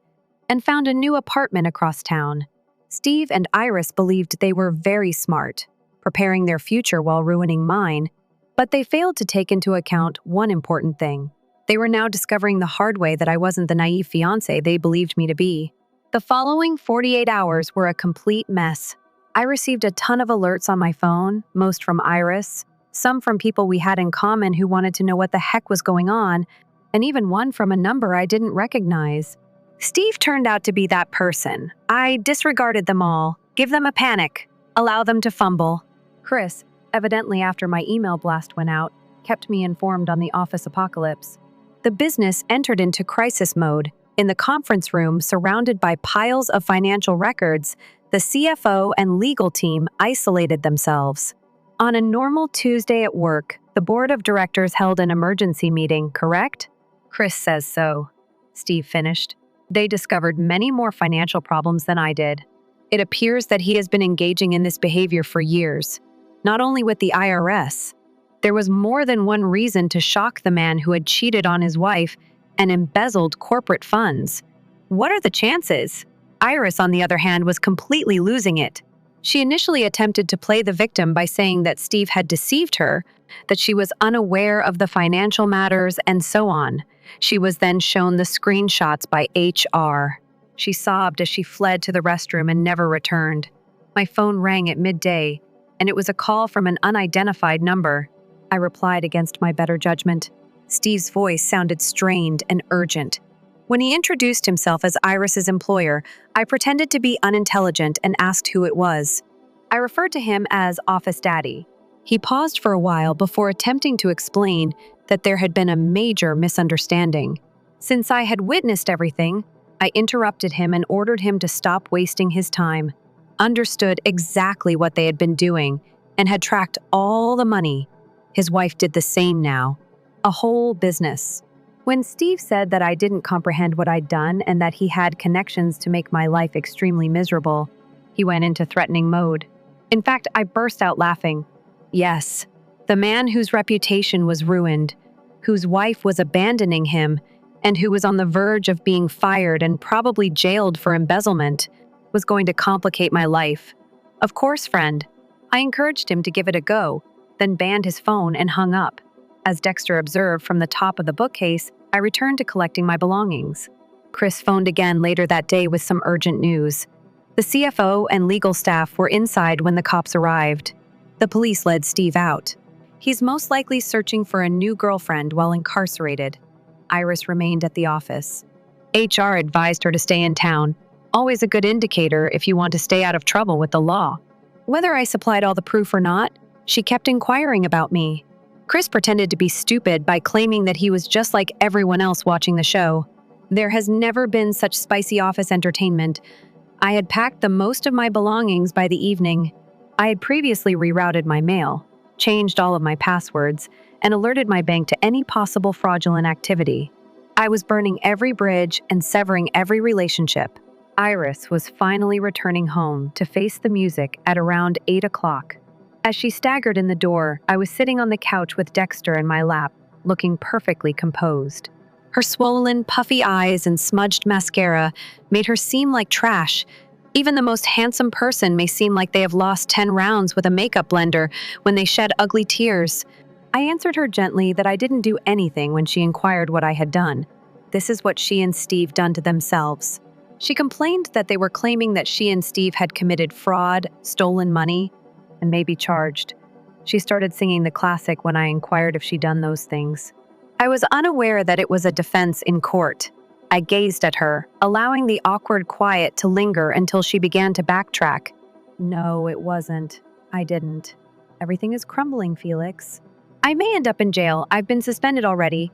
and found a new apartment across town. Steve and Iris believed they were very smart, preparing their future while ruining mine, but they failed to take into account one important thing. They were now discovering the hard way that I wasn't the naive fiancé they believed me to be. The following 48 hours were a complete mess. I received a ton of alerts on my phone, most from Iris, some from people we had in common who wanted to know what the heck was going on, and even one from a number I didn't recognize. Steve turned out to be that person. I disregarded them all, give them a panic, allow them to fumble. Chris, evidently after my email blast went out, kept me informed on the office apocalypse. The business entered into crisis mode. In the conference room, surrounded by piles of financial records, the CFO and legal team isolated themselves. On a normal Tuesday at work, The board of directors held an emergency meeting, correct? Chris says so. Steve finished. They discovered many more financial problems than I did. It appears that he has been engaging in this behavior for years, not only with the IRS. There was more than one reason to shock the man who had cheated on his wife and embezzled corporate funds. What are the chances? Iris, on the other hand, was completely losing it. She initially attempted to play the victim by saying that Steve had deceived her, that she was unaware of the financial matters, and so on. She was then shown the screenshots by HR. She sobbed as she fled to the restroom and never returned. My phone rang at midday, and it was a call from an unidentified number. I replied against my better judgment. Steve's voice sounded strained and urgent. When he introduced himself as Iris's employer, I pretended to be unintelligent and asked who it was. I referred to him as Office Daddy. He paused for a while before attempting to explain that there had been a major misunderstanding. Since I had witnessed everything, I interrupted him and ordered him to stop wasting his time, understood exactly what they had been doing, and had tracked all the money. His wife did the same now. A whole business. When Steve said that I didn't comprehend what I'd done and that he had connections to make my life extremely miserable, he went into threatening mode. In fact, I burst out laughing. Yes, the man whose reputation was ruined, whose wife was abandoning him, and who was on the verge of being fired and probably jailed for embezzlement, was going to complicate my life. Of course, friend. I encouraged him to give it a go, then banned his phone and hung up. As Dexter observed from the top of the bookcase, I returned to collecting my belongings. Chris phoned again later that day with some urgent news. The CFO and legal staff were inside when the cops arrived. The police led Steve out. He's most likely searching for a new girlfriend while incarcerated. Iris remained at the office. HR advised her to stay in town, always a good indicator if you want to stay out of trouble with the law. Whether I supplied all the proof or not, she kept inquiring about me. Chris pretended to be stupid by claiming that he was just like everyone else watching the show. There has never been such spicy office entertainment. I had packed the most of my belongings by the evening. I had previously rerouted my mail, changed all of my passwords, and alerted my bank to any possible fraudulent activity. I was burning every bridge and severing every relationship. Iris was finally returning home to face the music at around 8 o'clock. As she staggered in the door, I was sitting on the couch with Dexter in my lap, looking perfectly composed. Her swollen, puffy eyes and smudged mascara made her seem like trash. Even the most handsome person may seem like they have lost 10 rounds with a makeup blender when they shed ugly tears. I answered her gently that I didn't do anything when she inquired what I had done. This is what she and Steve done to themselves. She complained that they were claiming that she and Steve had committed fraud, stolen money, and may be charged. She started singing the classic when I inquired if she'd done those things. I was unaware that it was a defense in court. I gazed at her, allowing the awkward quiet to linger until she began to backtrack. No, it wasn't. I didn't. Everything is crumbling, Felix. I may end up in jail. I've been suspended already.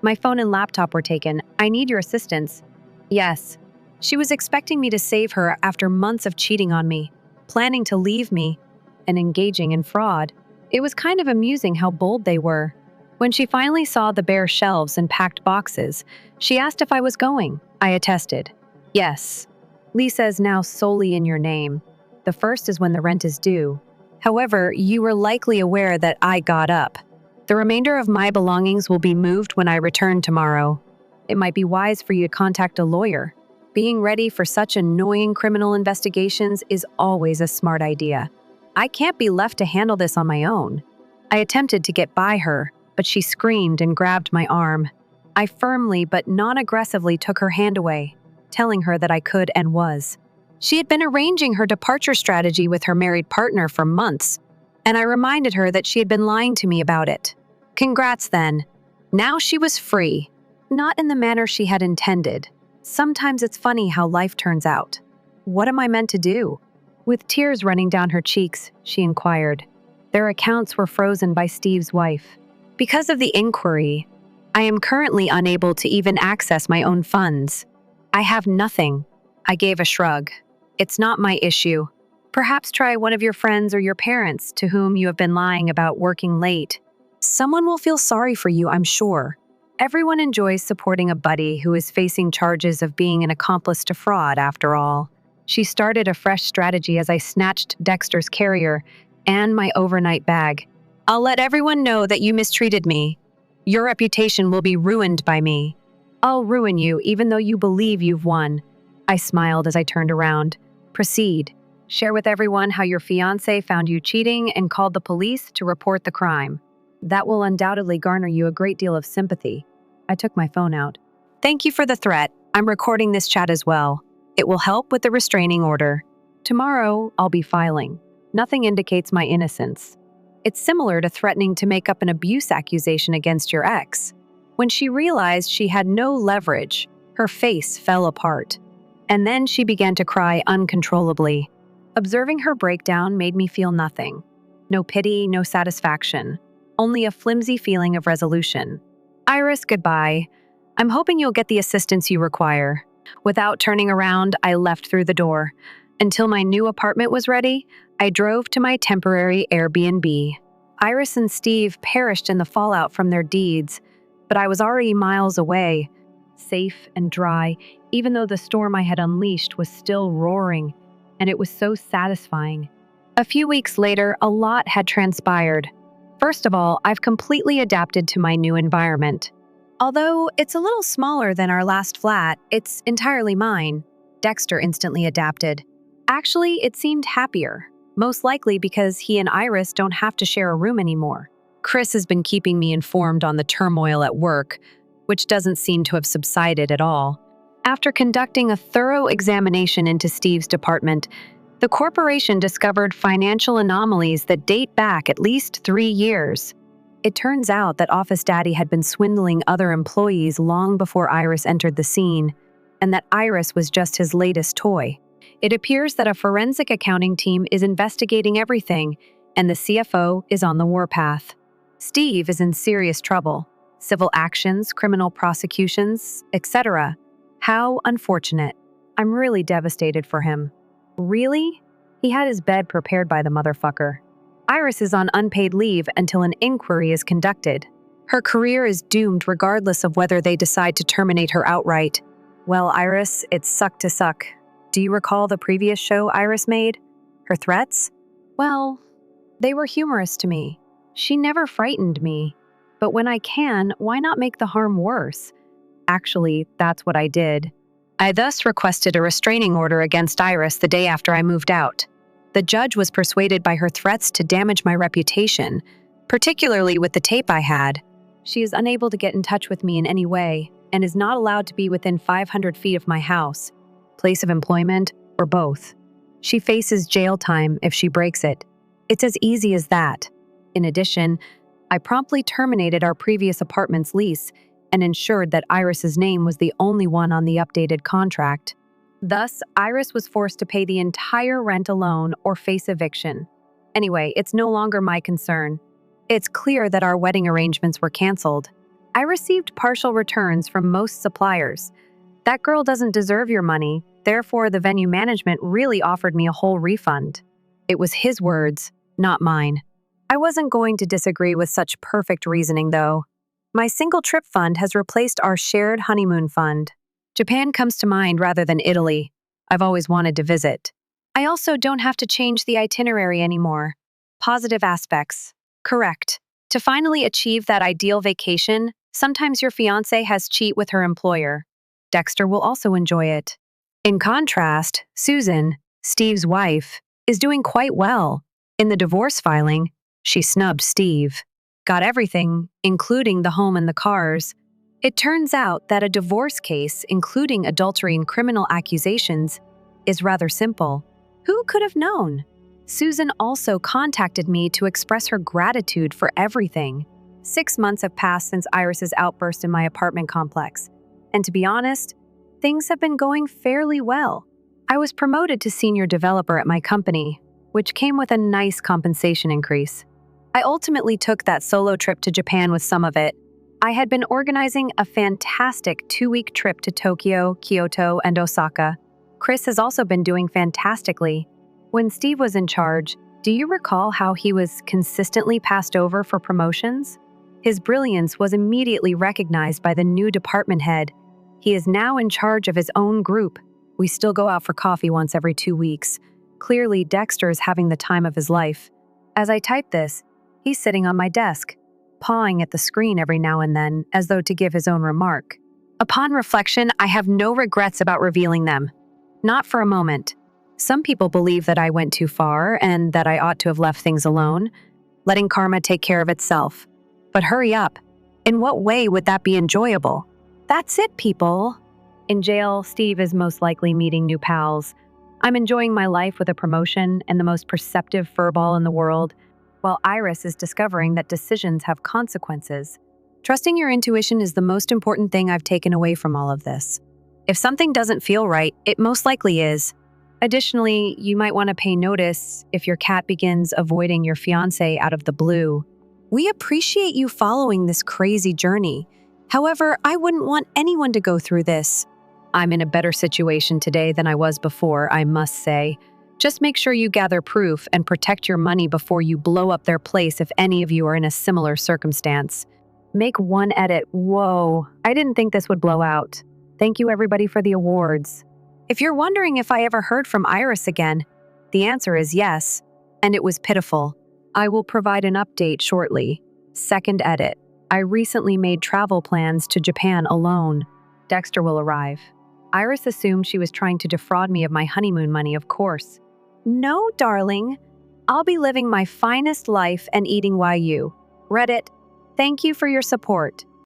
My phone and laptop were taken. I need your assistance. Yes. She was expecting me to save her after months of cheating on me, planning to leave me, and engaging in fraud. It was kind of amusing how bold they were. When she finally saw the bare shelves and packed boxes, she asked if I was going. I attested. Yes. Lisa is now solely in your name. The first is when the rent is due. However, you were likely aware that I got up. The remainder of my belongings will be moved when I return tomorrow. It might be wise for you to contact a lawyer. Being ready for such annoying criminal investigations is always a smart idea. I can't be left to handle this on my own. I attempted to get by her, but she screamed and grabbed my arm. I firmly but non-aggressively took her hand away, telling her that I could and was. She had been arranging her departure strategy with her married partner for months, and I reminded her that she had been lying to me about it. Congrats then. Now she was free, not in the manner she had intended. Sometimes it's funny how life turns out. What am I meant to do? With tears running down her cheeks, she inquired. Their accounts were frozen by Steve's wife. Because of the inquiry, I am currently unable to even access my own funds. I have nothing. I gave a shrug. It's not my issue. Perhaps try one of your friends or your parents to whom you have been lying about working late. Someone will feel sorry for you, I'm sure. Everyone enjoys supporting a buddy who is facing charges of being an accomplice to fraud, after all. She started a fresh strategy as I snatched Dexter's carrier and my overnight bag. I'll let everyone know that you mistreated me. Your reputation will be ruined by me. I'll ruin you even though you believe you've won. I smiled as I turned around. Proceed. Share with everyone how your fiancé found you cheating and called the police to report the crime. That will undoubtedly garner you a great deal of sympathy. I took my phone out. Thank you for the threat. I'm recording this chat as well. It will help with the restraining order. Tomorrow, I'll be filing. Nothing indicates my innocence. It's similar to threatening to make up an abuse accusation against your ex. When she realized she had no leverage, her face fell apart. And then she began to cry uncontrollably. Observing her breakdown made me feel nothing. No pity, no satisfaction. Only a flimsy feeling of resolution. Iris, goodbye. I'm hoping you'll get the assistance you require. Without turning around, I left through the door. Until my new apartment was ready, I drove to my temporary Airbnb. Iris and Steve perished in the fallout from their deeds, but I was already miles away, safe and dry, even though the storm I had unleashed was still roaring, and it was so satisfying. A few weeks later, a lot had transpired. First of all, I've completely adapted to my new environment. Although it's a little smaller than our last flat, it's entirely mine. Dexter instantly adapted. Actually, it seemed happier, most likely because he and Iris don't have to share a room anymore. Chris has been keeping me informed on the turmoil at work, which doesn't seem to have subsided at all. After conducting a thorough examination into Steve's department, the corporation discovered financial anomalies that date back at least 3 years. It turns out that Office Daddy had been swindling other employees long before Iris entered the scene, and that Iris was just his latest toy. It appears that a forensic accounting team is investigating everything, and the CFO is on the warpath. Steve is in serious trouble. Civil actions, criminal prosecutions, etc. How unfortunate. I'm really devastated for him. Really? He had his bed prepared by the motherfucker. Iris is on unpaid leave until an inquiry is conducted. Her career is doomed regardless of whether they decide to terminate her outright. Well, Iris, it's suck to suck. Do you recall the previous show Iris made? Her threats? Well, they were humorous to me. She never frightened me. But when I can, why not make the harm worse? Actually, that's what I did. I thus requested a restraining order against Iris the day after I moved out. The judge was persuaded by her threats to damage my reputation, particularly with the tape I had. She is unable to get in touch with me in any way and is not allowed to be within 500 feet of my house, place of employment, or both. She faces jail time if she breaks it. It's as easy as that. In addition, I promptly terminated our previous apartment's lease and ensured that Iris's name was the only one on the updated contract. Thus, Iris was forced to pay the entire rent alone or face eviction. Anyway, it's no longer my concern. It's clear that our wedding arrangements were canceled. I received partial returns from most suppliers. That girl doesn't deserve your money, therefore the venue management really offered me a whole refund. It was his words, not mine. I wasn't going to disagree with such perfect reasoning, though. My single trip fund has replaced our shared honeymoon fund. Japan comes to mind rather than Italy. I've always wanted to visit. I also don't have to change the itinerary anymore. Positive aspects. Correct. To finally achieve that ideal vacation, sometimes your fiancé has cheat with her employer. Dexter will also enjoy it. In contrast, Susan, Steve's wife, is doing quite well. In the divorce filing, she snubbed Steve. Got everything, including the home and the cars. It turns out that a divorce case, including adultery and criminal accusations, is rather simple. Who could have known? Susan also contacted me to express her gratitude for everything. 6 months have passed since Iris's outburst in my apartment complex. And to be honest, things have been going fairly well. I was promoted to senior developer at my company, which came with a nice compensation increase. I ultimately took that solo trip to Japan with some of it. I had been organizing a fantastic 2-week trip to Tokyo, Kyoto, and Osaka. Chris has also been doing fantastically. When Steve was in charge, do you recall how he was consistently passed over for promotions? His brilliance was immediately recognized by the new department head. He is now in charge of his own group. We still go out for coffee once every 2 weeks. Clearly, Dexter is having the time of his life. As I type this, he's sitting on my desk, pawing at the screen every now and then, as though to give his own remark. Upon reflection, I have no regrets about revealing them. Not for a moment. Some people believe that I went too far and that I ought to have left things alone, letting karma take care of itself. But hurry up. In what way would that be enjoyable? That's it, people. In jail, Steve is most likely meeting new pals. I'm enjoying my life with a promotion and the most perceptive furball in the world, while Iris is discovering that decisions have consequences. Trusting your intuition is the most important thing I've taken away from all of this. If something doesn't feel right, it most likely is. Additionally, you might want to pay notice if your cat begins avoiding your fiancé out of the blue. We appreciate you following this crazy journey. However, I wouldn't want anyone to go through this. I'm in a better situation today than I was before, I must say. Just make sure you gather proof and protect your money before you blow up their place if any of you are in a similar circumstance. Make one edit. Whoa, I didn't think this would blow out. Thank you everybody for the awards. If you're wondering if I ever heard from Iris again, the answer is yes, and it was pitiful. I will provide an update shortly. Second edit. I recently made travel plans to Japan alone. Dexter will arrive. Iris assumed she was trying to defraud me of my honeymoon money, of course. No, darling. I'll be living my finest life and eating YU. Reddit, thank you for your support.